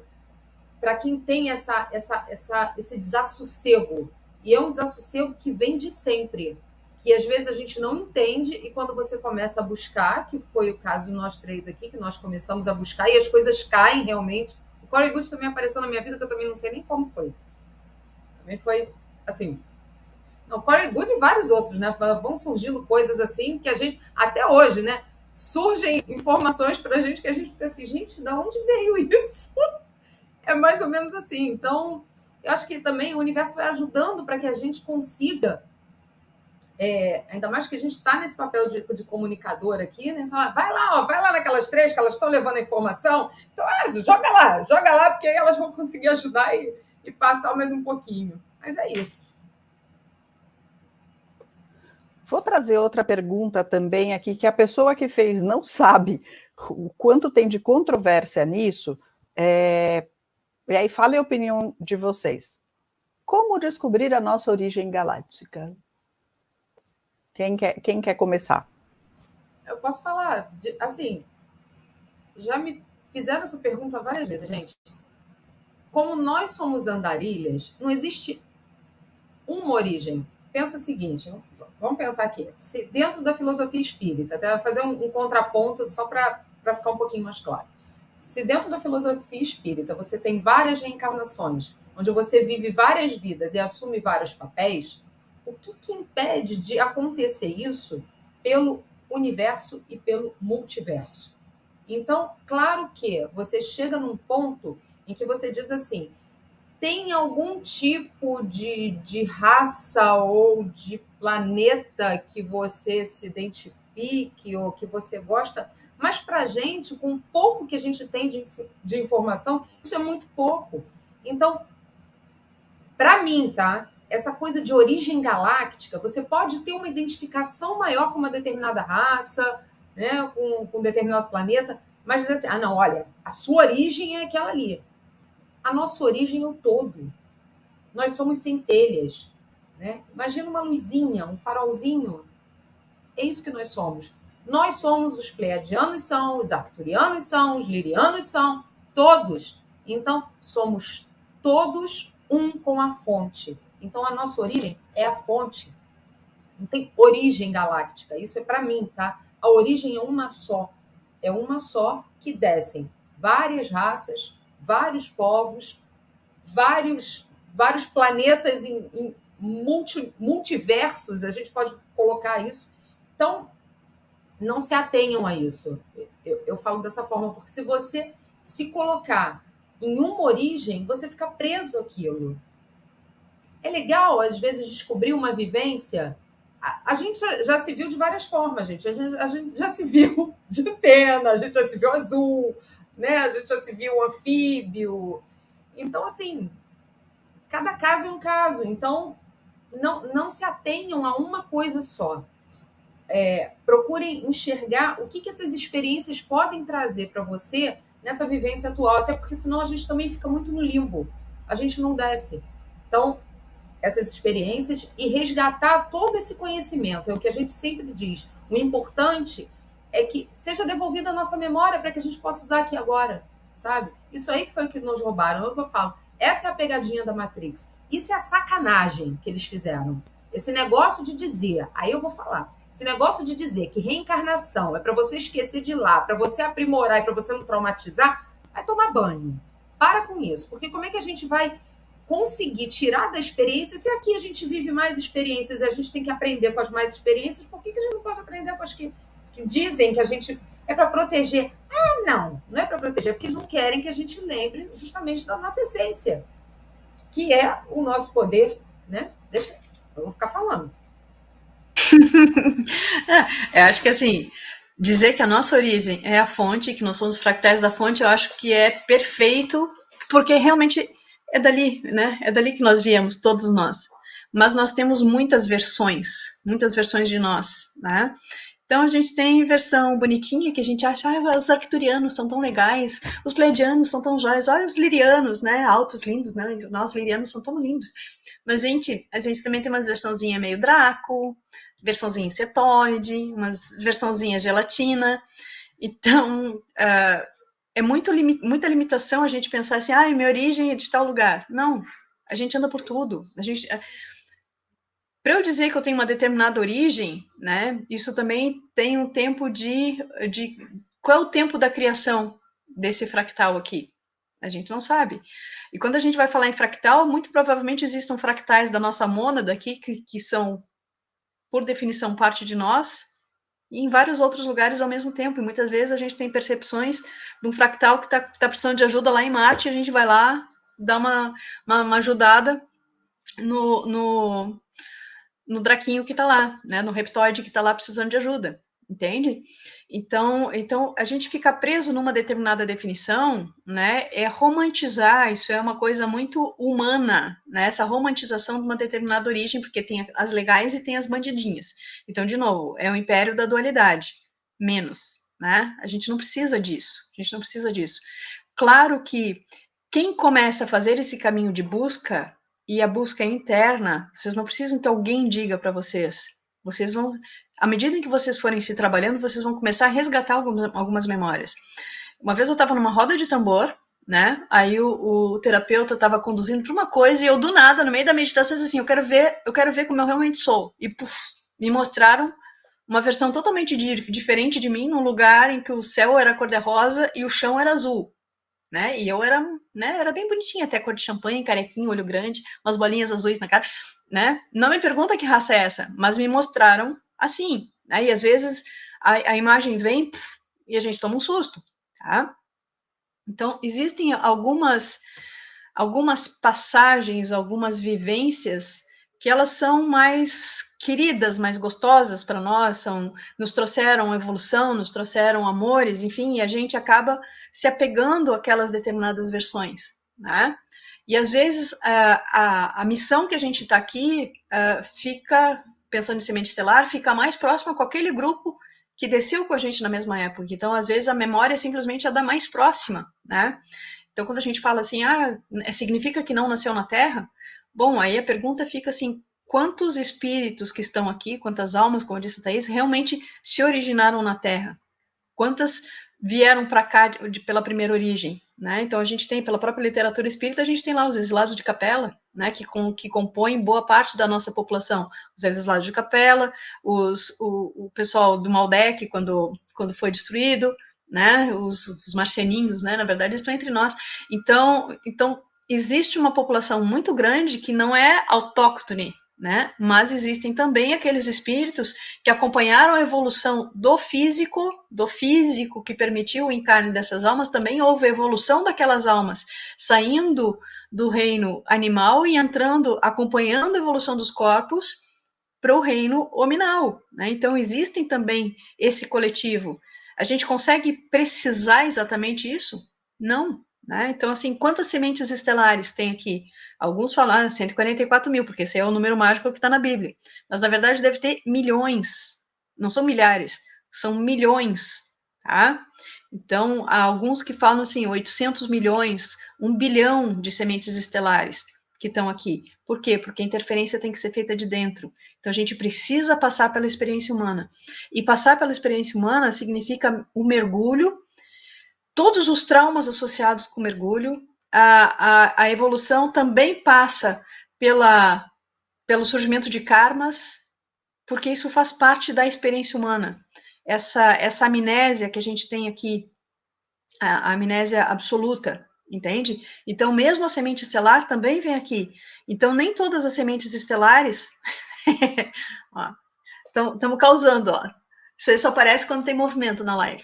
para quem tem esse desassossego. E é um desassossego que vem de sempre, que às vezes a gente não entende, e quando você começa a buscar, que foi o caso de nós três aqui, que nós começamos a buscar, e as coisas caem realmente. O Corey Good também apareceu na minha vida, que eu também não sei nem como foi. Também foi, assim... Não, Corey Good e vários outros, né? Vão surgindo coisas assim, que a gente, até hoje, né? Surgem informações para a gente que a gente fica assim, gente, de onde veio isso? É mais ou menos assim. Então, eu acho que também o universo vai ajudando para que a gente consiga, ainda mais que a gente está nesse papel de comunicador aqui, né? Vai lá naquelas três que elas estão levando a informação. Então, joga lá, porque aí elas vão conseguir ajudar e passar mais um pouquinho. Mas é isso. Vou trazer outra pergunta também aqui, que a pessoa que fez não sabe o quanto tem de controvérsia nisso. E aí, fale a opinião de vocês. Como descobrir a nossa origem galáctica? Quem quer começar? Eu posso falar, assim, já me fizeram essa pergunta várias vezes, gente. Como nós somos andarilhas, não existe uma origem. Pensa o seguinte, vamos pensar aqui. Se dentro da filosofia espírita, até fazer um contraponto só para ficar um pouquinho mais claro. Se dentro da filosofia espírita você tem várias reencarnações, onde você vive várias vidas e assume vários papéis, o que impede de acontecer isso pelo universo e pelo multiverso? Então, claro que você chega num ponto em que você diz assim, tem algum tipo de raça ou de planeta que você se identifique ou que você gosta, mas para a gente, com o pouco que a gente tem de informação, isso é muito pouco. Então, para mim, tá? Essa coisa de origem galáctica, você pode ter uma identificação maior com uma determinada raça, né, com um determinado planeta, mas dizer assim, não, olha, a sua origem é aquela ali. A nossa origem é o todo. Nós somos centelhas, né? Imagina uma luzinha, um farolzinho. É isso que nós somos. Nós somos, os pleiadianos são, os arcturianos são, os lirianos são, todos. Então, somos todos um com a fonte. Então, a nossa origem é a fonte. Não tem origem galáctica. Isso é para mim, tá? A origem é uma só. É uma só que descem várias raças, vários povos, vários planetas em multiversos, a gente pode colocar isso. Então, não se atenham a isso. Eu falo dessa forma, porque se você se colocar em uma origem, você fica preso àquilo. É legal, às vezes, descobrir uma vivência. A gente já se viu de várias formas, gente. A gente já se viu de antena, a gente já se viu azul, né? A gente já se viu anfíbio. Então, assim, cada caso é um caso. Então, não se atenham a uma coisa só. Procurem enxergar o que essas experiências podem trazer para você nessa vivência atual, até porque senão a gente também fica muito no limbo. A gente não desce. Então, essas experiências e resgatar todo esse conhecimento, é o que a gente sempre diz. O importante é que seja devolvida a nossa memória para que a gente possa usar aqui agora, sabe? Isso aí que foi o que nos roubaram, é o que eu falo. Essa é a pegadinha da Matrix. Isso é a sacanagem que eles fizeram. Esse negócio de dizer, aí eu vou falar, esse negócio de dizer que reencarnação é para você esquecer de lá, para você aprimorar e para você não traumatizar, vai tomar banho. Para com isso, porque como é que a gente vai conseguir tirar da experiência, se aqui a gente vive mais experiências e a gente tem que aprender com as mais experiências, por que a gente não pode aprender com as que dizem que a gente é para proteger? Não é para proteger, é porque eles não querem que a gente lembre justamente da nossa essência, que é o nosso poder, né? Deixa eu vou ficar falando. Eu acho que assim, dizer que a nossa origem é a fonte, que nós somos fractais da fonte, eu acho que é perfeito, porque realmente é dali, né? É dali que nós viemos, todos nós. Mas nós temos muitas versões de nós, né? Então a gente tem versão bonitinha que a gente acha, os arcturianos são tão legais, os pleiadianos são tão jóias, olha os lirianos, né? Altos, lindos, né? Nós lirianos são tão lindos. Mas, gente, a gente também tem uma versãozinha meio Draco, versãozinha cetoide, umas versãozinha gelatina. Então, é muita limitação a gente pensar assim, minha origem é de tal lugar. Não, a gente anda por tudo. Para eu dizer que eu tenho uma determinada origem, né, isso também tem um tempo de... Qual é o tempo da criação desse fractal aqui? A gente não sabe. E quando a gente vai falar em fractal, muito provavelmente existam fractais da nossa mônada aqui, que são, por definição, parte de nós, e em vários outros lugares ao mesmo tempo. E muitas vezes a gente tem percepções de um fractal que tá precisando de ajuda lá em Marte, e a gente vai lá dar uma ajudada no draquinho que está lá, né, no reptoide que está lá precisando de ajuda, entende? Então a gente fica preso numa determinada definição, né, é romantizar, isso é uma coisa muito humana, né, essa romantização de uma determinada origem, porque tem as legais e tem as bandidinhas. Então, de novo, é o império da dualidade, menos, né, a gente não precisa disso, Claro que quem começa a fazer esse caminho de busca, e a busca é interna, vocês não precisam que alguém diga para vocês. Vocês vão, à medida em que vocês forem se trabalhando, vocês vão começar a resgatar algumas memórias. Uma vez eu estava numa roda de tambor, né? Aí o terapeuta estava conduzindo para uma coisa e eu, do nada, no meio da meditação, disse assim, eu quero ver como eu realmente sou. E puf, me mostraram uma versão totalmente diferente de mim, num lugar em que o céu era cor-de-rosa e o chão era azul. Né? E eu era bem bonitinha, até cor de champanhe, carequinho, olho grande, umas bolinhas azuis na cara, né? Não me pergunta que raça é essa, mas me mostraram assim, né? E às vezes a imagem vem e a gente toma um susto, tá? Então, existem algumas passagens, algumas vivências que elas são mais queridas, mais gostosas para nós, nos trouxeram evolução, nos trouxeram amores, enfim, e a gente acaba se apegando àquelas determinadas versões, né? E às vezes a missão que a gente está aqui fica, pensando em semente estelar, fica mais próxima com aquele grupo que desceu com a gente na mesma época. Então, às vezes, a memória simplesmente é da mais próxima, né? Então, quando a gente fala assim, significa que não nasceu na Terra? Bom, aí a pergunta fica assim, quantos espíritos que estão aqui, quantas almas, como disse a Thaís, realmente se originaram na Terra? Quantas vieram para cá pela primeira origem, né? Então, a gente tem, pela própria literatura espírita, a gente tem lá os exilados de Capela, né, que compõem boa parte da nossa população. Os exilados de Capela, o pessoal do Maldek, quando foi destruído, né, os marcianinhos, né, na verdade, estão entre nós. Então, existe uma população muito grande que não é autóctone, né, mas existem também aqueles espíritos que acompanharam a evolução do físico que permitiu o encarne dessas almas. Também houve a evolução daquelas almas saindo do reino animal e acompanhando a evolução dos corpos para o reino hominal, né? Então, existem também esse coletivo. A gente consegue precisar exatamente isso? Não, né? Então, assim, quantas sementes estelares tem aqui? Alguns falaram 144 mil, porque esse é o número mágico que está na Bíblia. Mas, na verdade, deve ter milhões. Não são milhares, são milhões, tá? Então, há alguns que falam assim, 800 milhões, 1 bilhão de sementes estelares que estão aqui. Por quê? Porque a interferência tem que ser feita de dentro. Então, a gente precisa passar pela experiência humana. E passar pela experiência humana significa o mergulho, todos os traumas associados com o mergulho. A evolução também passa pelo surgimento de karmas, porque isso faz parte da experiência humana. Essa amnésia que a gente tem aqui, a amnésia absoluta, entende? Então, mesmo a semente estelar também vem aqui. Então, nem todas as sementes estelares... Estamos causando, ó. Isso aí só aparece quando tem movimento na live.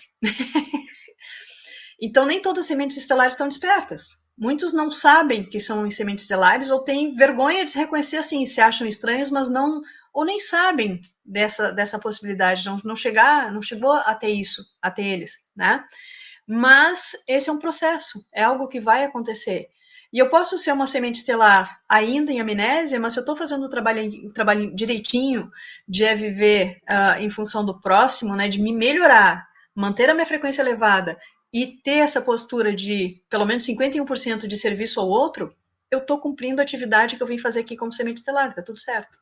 Então, nem todas as sementes estelares estão despertas. Muitos não sabem que são sementes estelares ou têm vergonha de se reconhecer assim, se acham estranhos, mas não... ou nem sabem dessa possibilidade, não chegou até isso, até eles, né? Mas esse é um processo, é algo que vai acontecer. E eu posso ser uma semente estelar ainda em amnésia, mas se eu estou fazendo o trabalho direitinho, de viver em função do próximo, né, de me melhorar, manter a minha frequência elevada e ter essa postura de pelo menos 51% de serviço ao outro, eu estou cumprindo a atividade que eu vim fazer aqui como semente estelar, tá tudo certo.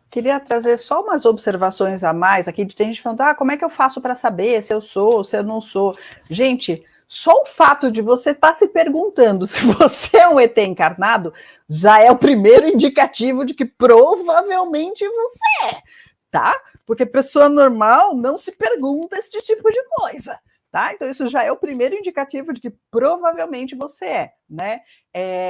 queria trazer só umas observações a mais aqui, tem gente falando, como é que eu faço para saber se eu sou, se eu não sou? Gente, só o fato de você estar se perguntando se você é um ET encarnado já é o primeiro indicativo de que provavelmente você é, tá? Porque pessoa normal não se pergunta esse tipo de coisa, tá? Então isso já é o primeiro indicativo de que provavelmente você é, né?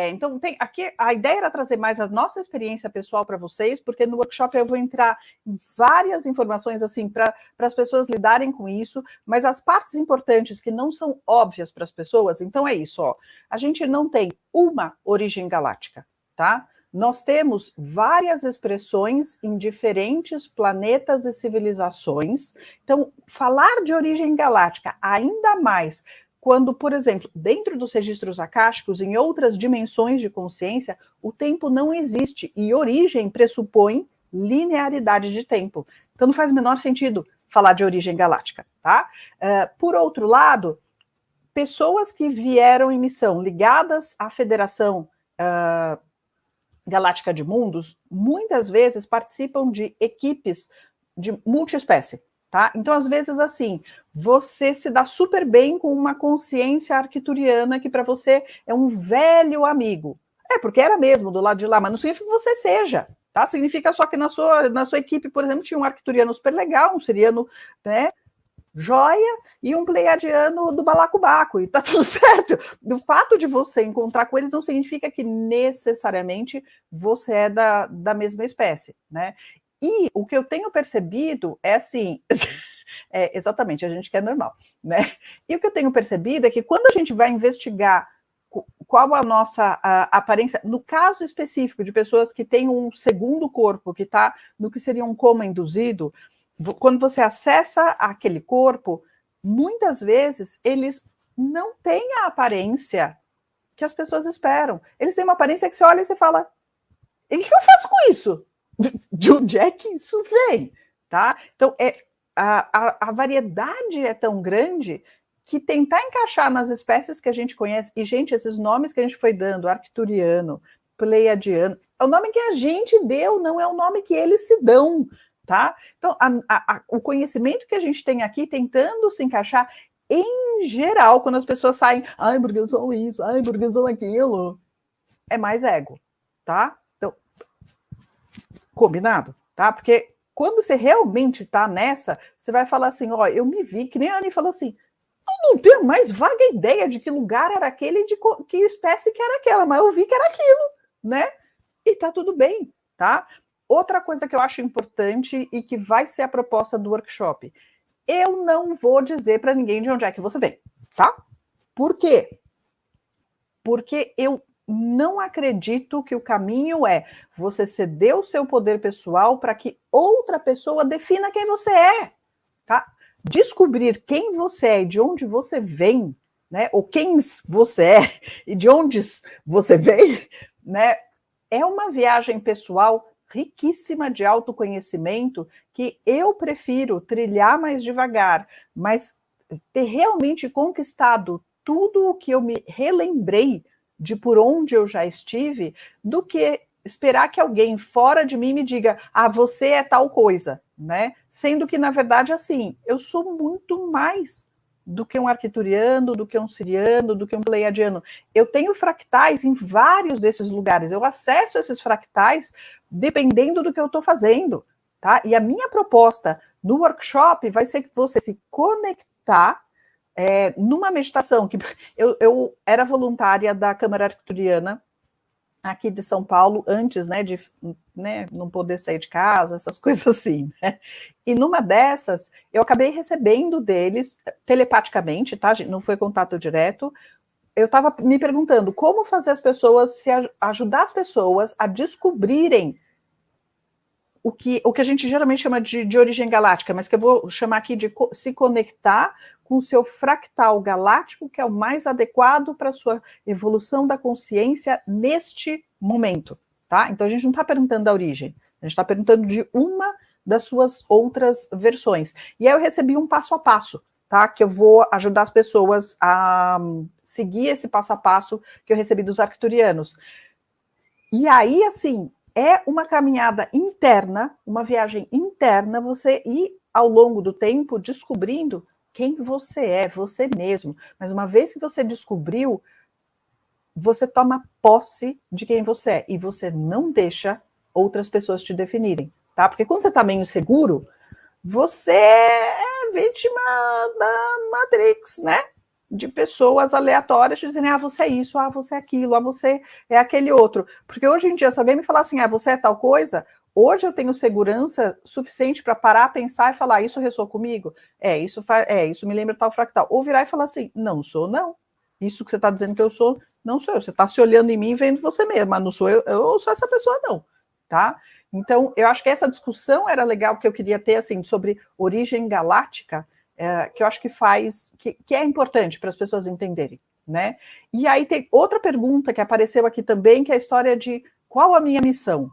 Então, aqui a ideia era trazer mais a nossa experiência pessoal para vocês, porque no workshop eu vou entrar em várias informações assim para as pessoas lidarem com isso, mas as partes importantes que não são óbvias para as pessoas, então é isso, ó. A gente não tem uma origem galáctica, tá? Nós temos várias expressões em diferentes planetas e civilizações. Então, falar de origem galáctica, ainda mais quando, por exemplo, dentro dos registros akáshicos, em outras dimensões de consciência, o tempo não existe e origem pressupõe linearidade de tempo. Então não faz o menor sentido falar de origem galáctica, tá? Por outro lado, pessoas que vieram em missão ligadas à Federação Galáctica de Mundos, muitas vezes participam de equipes de multiespécie. Tá? Então, às vezes, assim, você se dá super bem com uma consciência arcturiana que para você é um velho amigo. Porque era mesmo do lado de lá, mas não significa que você seja. Tá? Significa só que na sua equipe, por exemplo, tinha um arcturiano super legal, um siriano, né, joia, e um pleiadiano do balacobaco, e tá tudo certo. O fato de você encontrar com eles não significa que necessariamente você é da mesma espécie, né? E o que eu tenho percebido é assim, exatamente, a gente quer normal, né? E o que eu tenho percebido é que quando a gente vai investigar qual a nossa aparência, no caso específico de pessoas que têm um segundo corpo, que está no que seria um coma induzido, quando você acessa aquele corpo, muitas vezes eles não têm a aparência que as pessoas esperam. Eles têm uma aparência que você olha e você fala, e o que eu faço com isso? De onde é que isso vem? Tá? Então, a variedade é tão grande que tentar encaixar nas espécies que a gente conhece, e, gente, esses nomes que a gente foi dando, arcturiano, pleiadiano, é o nome que a gente deu, não é o nome que eles se dão, tá? Então, o conhecimento que a gente tem aqui, tentando se encaixar, em geral, quando as pessoas saem, ai, porque eu sou isso, ai, porque eu sou aquilo, é mais ego, tá? Então, combinado, tá? Porque quando você realmente tá nessa, você vai falar assim, ó, eu me vi, que nem a Anny falou assim, eu não tenho mais vaga ideia de que lugar era aquele, de que espécie que era aquela, mas eu vi que era aquilo, né? E tá tudo bem, tá? Outra coisa que eu acho importante e que vai ser a proposta do workshop, eu não vou dizer para ninguém de onde é que você vem, tá? Por quê? Porque eu não acredito que o caminho é você ceder o seu poder pessoal para que outra pessoa defina quem você é, tá? Descobrir quem você é e de onde você vem, né? Ou quem você é e de onde você vem, né? É uma viagem pessoal riquíssima de autoconhecimento que eu prefiro trilhar mais devagar, mas ter realmente conquistado tudo o que eu me relembrei de por onde eu já estive, do que esperar que alguém fora de mim me diga, você é tal coisa, né? Sendo que, na verdade, assim, eu sou muito mais do que um arcturiano, do que um siriano, do que um pleiadiano. Eu tenho fractais em vários desses lugares, eu acesso esses fractais dependendo do que eu estou fazendo, tá? E a minha proposta no workshop vai ser que você se conectar numa meditação, que eu era voluntária da Câmara Arcturiana aqui de São Paulo, antes, né, de não poder sair de casa, essas coisas assim, né? E numa dessas, eu acabei recebendo deles, telepaticamente, tá? Não foi contato direto, eu estava me perguntando como fazer as pessoas, ajudar as pessoas a descobrirem o que a gente geralmente chama de origem galáctica, mas que eu vou chamar aqui de se conectar com o seu fractal galáctico, que é o mais adequado para a sua evolução da consciência neste momento, tá? Então a gente não está perguntando da origem, a gente está perguntando de uma das suas outras versões. E aí eu recebi um passo a passo, tá? Que eu vou ajudar as pessoas a seguir esse passo a passo que eu recebi dos arcturianos. E aí, assim, é uma caminhada interna, uma viagem interna, você ir ao longo do tempo descobrindo quem você é, você mesmo. Mas uma vez que você descobriu, você toma posse de quem você é e você não deixa outras pessoas te definirem, tá? Porque quando você tá meio inseguro, você é vítima da Matrix, né? De pessoas aleatórias dizendo, você é isso, você é aquilo, você é aquele outro. Porque hoje em dia, se alguém me falar assim, você é tal coisa, hoje eu tenho segurança suficiente para parar, pensar e falar, isso ressoa comigo? Isso me lembra tal fractal. Ou virar e falar assim, não sou, não. Isso que você está dizendo que eu sou, não sou eu. Você está se olhando em mim e vendo você mesmo, mas não sou eu sou essa pessoa, não. Tá? Então, eu acho que essa discussão era legal, que eu queria ter, assim, sobre origem galáctica, que eu acho que que é importante para as pessoas entenderem, né? E aí tem outra pergunta que apareceu aqui também, que é a história de qual a minha missão?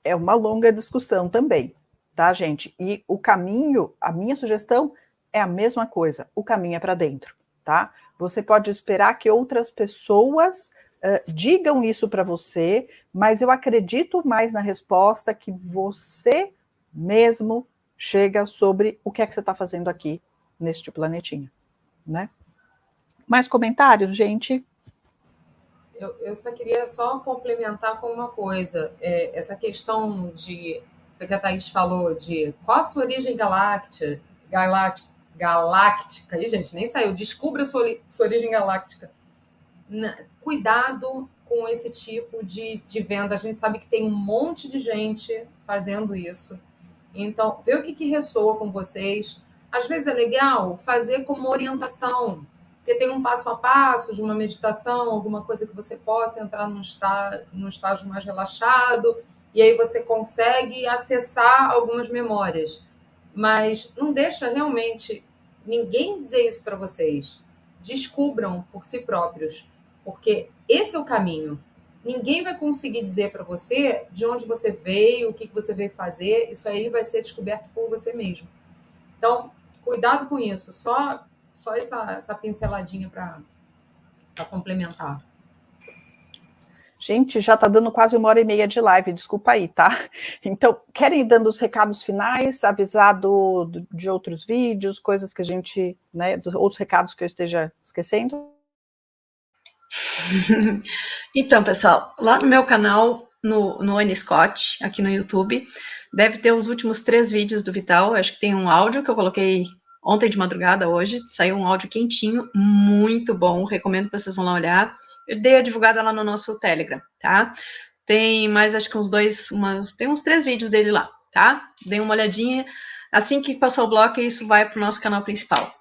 É uma longa discussão também, tá, gente? E o caminho, a minha sugestão é a mesma coisa, o caminho é para dentro, tá? Você pode esperar que outras pessoas digam isso para você, mas eu acredito mais na resposta que você mesmo chega sobre o que é que você está fazendo aqui neste planetinha, né? Mais comentários, gente? Eu só queria complementar com uma coisa. Essa questão que a Thaís falou de qual a sua origem galáctica. Ih, gente, nem saiu. Descubra sua origem galáctica. Cuidado com esse tipo de venda. A gente sabe que tem um monte de gente fazendo isso. Então, vê o que ressoa com vocês. Às vezes é legal fazer como orientação, porque tem um passo a passo de uma meditação, alguma coisa que você possa entrar num estágio mais relaxado, e aí você consegue acessar algumas memórias. Mas não deixa realmente ninguém dizer isso para vocês. Descubram por si próprios, porque esse é o caminho. Ninguém vai conseguir dizer para você de onde você veio, o que você veio fazer. Isso aí vai ser descoberto por você mesmo. Então, cuidado com isso. Só essa pinceladinha para complementar. Gente, já está dando quase 1h30 de live, desculpa aí, tá? Então, querem ir dando os recados finais, avisar de outros vídeos, coisas que a gente, né, outros recados que eu esteja esquecendo? Então, pessoal, lá no meu canal, no Annie Scott, aqui no YouTube, deve ter os últimos 3 vídeos do Vital. Acho que tem um áudio que eu coloquei ontem de madrugada, hoje, saiu um áudio quentinho, muito bom, recomendo que vocês vão lá olhar. Eu dei a divulgada lá no nosso Telegram, tá? Tem mais, acho que tem uns 3 vídeos dele lá, tá? Dê uma olhadinha. Assim que passar o bloco, isso vai para o nosso canal principal.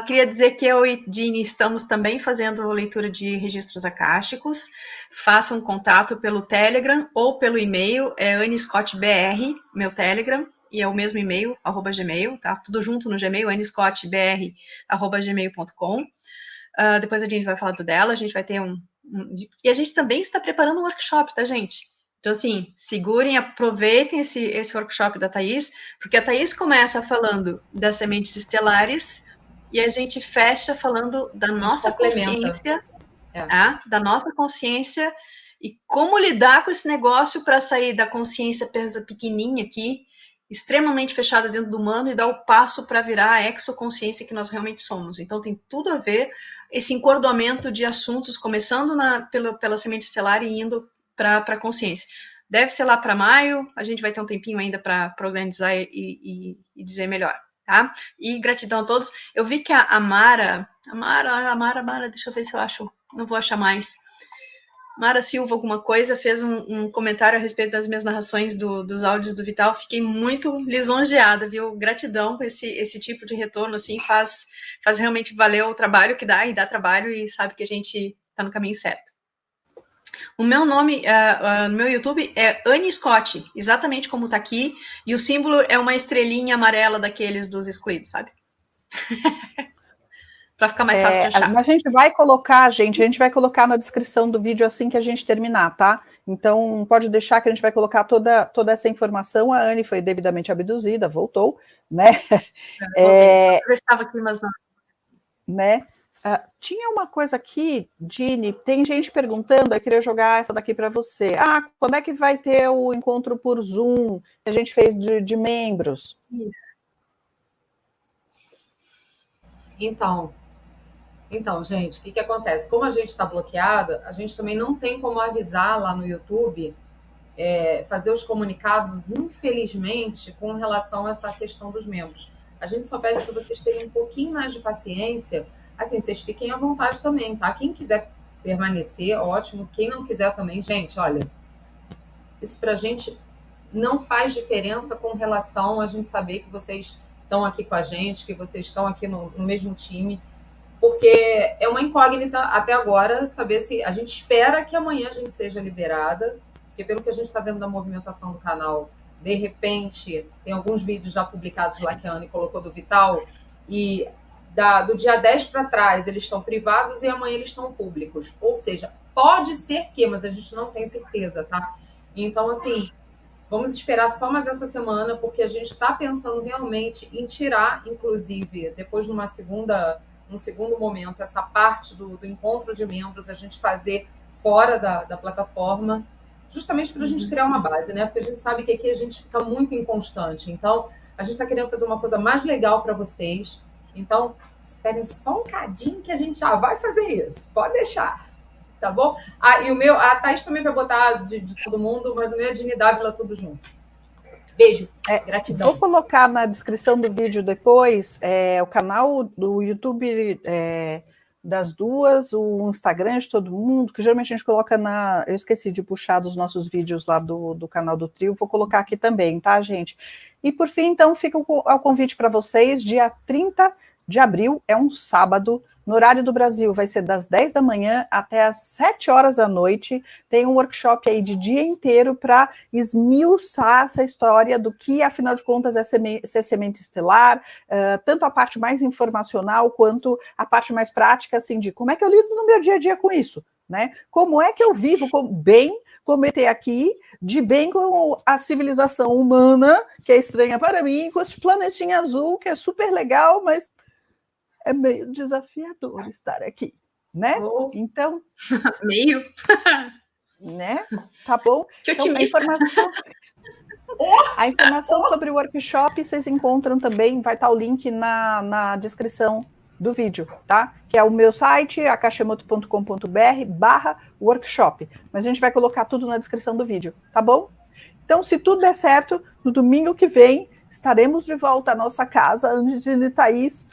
Queria dizer que eu e Dini estamos também fazendo leitura de registros akáshicos. Façam contato pelo Telegram ou pelo e-mail, é AnneScottBR, meu Telegram, e é o mesmo e-mail, @gmail, tá? Tudo junto no Gmail, AnneScottBR@gmail.com. Depois a gente vai falar do dela, a gente vai ter e a gente também está preparando um workshop, tá, gente? Então, assim, segurem, aproveitem esse workshop da Thaís, porque a Thaís começa falando das sementes estelares e a gente fecha falando da nossa consciência, tá? Da nossa consciência e como lidar com esse negócio para sair da consciência pequenininha aqui, extremamente fechada dentro do humano e dar o passo para virar a exoconsciência que nós realmente somos. Então, tem tudo a ver esse encordoamento de assuntos, começando pela semente estelar e indo para a consciência. Deve ser lá para maio, a gente vai ter um tempinho ainda para organizar e dizer melhor, tá? E gratidão a todos. Eu vi que a Mara, deixa eu ver se eu acho, não vou achar mais. Mara Silva, alguma coisa, fez um comentário a respeito das minhas narrações dos áudios do Vital. Fiquei muito lisonjeada, viu? Gratidão com esse tipo de retorno, assim, faz realmente valer o trabalho que dá, e dá trabalho, e sabe que a gente está no caminho certo. O meu nome no meu YouTube é Annie Scott, exatamente como está aqui, e o símbolo é uma estrelinha amarela daqueles dos excluídos, sabe? Para ficar mais fácil de achar. Mas a gente vai colocar na descrição do vídeo assim que a gente terminar, tá? Então, pode deixar que a gente vai colocar toda essa informação. A Anne foi devidamente abduzida, voltou, né? Eu estava aqui, mas não. Né? Tinha uma coisa aqui, Dini, tem gente perguntando, eu queria jogar essa daqui para você. Quando é que vai ter o encontro por Zoom que a gente fez de membros? Então, gente, o que acontece? Como a gente está bloqueada, a gente também não tem como avisar lá no YouTube, fazer os comunicados, infelizmente, com relação a essa questão dos membros. A gente só pede para vocês terem um pouquinho mais de paciência. Assim, vocês fiquem à vontade também, tá? Quem quiser permanecer, ótimo. Quem não quiser também, gente, olha, isso pra gente não faz diferença com relação a gente saber que vocês estão aqui com a gente, que vocês estão aqui no mesmo time, porque é uma incógnita até agora saber se a gente espera que amanhã a gente seja liberada, porque pelo que a gente está vendo da movimentação do canal, de repente, tem alguns vídeos já publicados lá que a Anne colocou do Vital, e do dia 10 para trás eles estão privados e amanhã eles estão públicos. Ou seja, pode ser que, mas a gente não tem certeza, tá? Então, assim, vamos esperar só mais essa semana, porque a gente está pensando realmente em tirar, inclusive, depois num segundo momento, essa parte do encontro de membros, a gente fazer fora da plataforma, justamente para a gente criar uma base, né? Porque a gente sabe que aqui a gente fica muito inconstante. Então, a gente está querendo fazer uma coisa mais legal para vocês. Então, esperem só um cadinho que a gente já vai fazer isso. Pode deixar. Tá bom? E o meu, a Thaís também vai botar de todo mundo, mas o meu é Dini Dávila, tudo junto. Beijo, gratidão. Vou colocar na descrição do vídeo depois o canal do YouTube das duas, o Instagram de todo mundo, que geralmente a gente coloca eu esqueci de puxar dos nossos vídeos lá do canal do Trio, vou colocar aqui também, tá, gente? E por fim, então, fica o convite para vocês, dia 30 de abril, é um sábado, no horário do Brasil, vai ser das 10 da manhã até as 7 horas da noite. Tem um workshop aí de dia inteiro para esmiuçar essa história do que, afinal de contas, é ser semente estelar, tanto a parte mais informacional quanto a parte mais prática, assim, de como é que eu lido no meu dia a dia com isso, né? Como é que eu vivo bem, como ET aqui, de bem com a civilização humana, que é estranha para mim, com esse planetinha azul, que é super legal, mas é meio desafiador estar aqui, né? Então... Meio? Né? Tá bom? Então, a informação sobre o workshop vocês encontram também, vai estar o link na descrição do vídeo, tá? Que é o meu site, akashemoto.com.br/workshop. Mas a gente vai colocar tudo na descrição do vídeo, tá bom? Então, se tudo der certo, no domingo que vem, estaremos de volta à nossa casa, Angela e Thaís.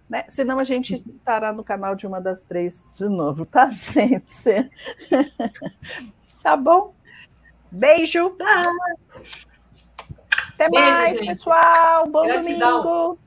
Né? Senão a gente estará no canal de uma das três de novo, tá, gente? Tá bom? Beijo! Tá. Até mais, gente. Pessoal! Bom Gratidão. domingo!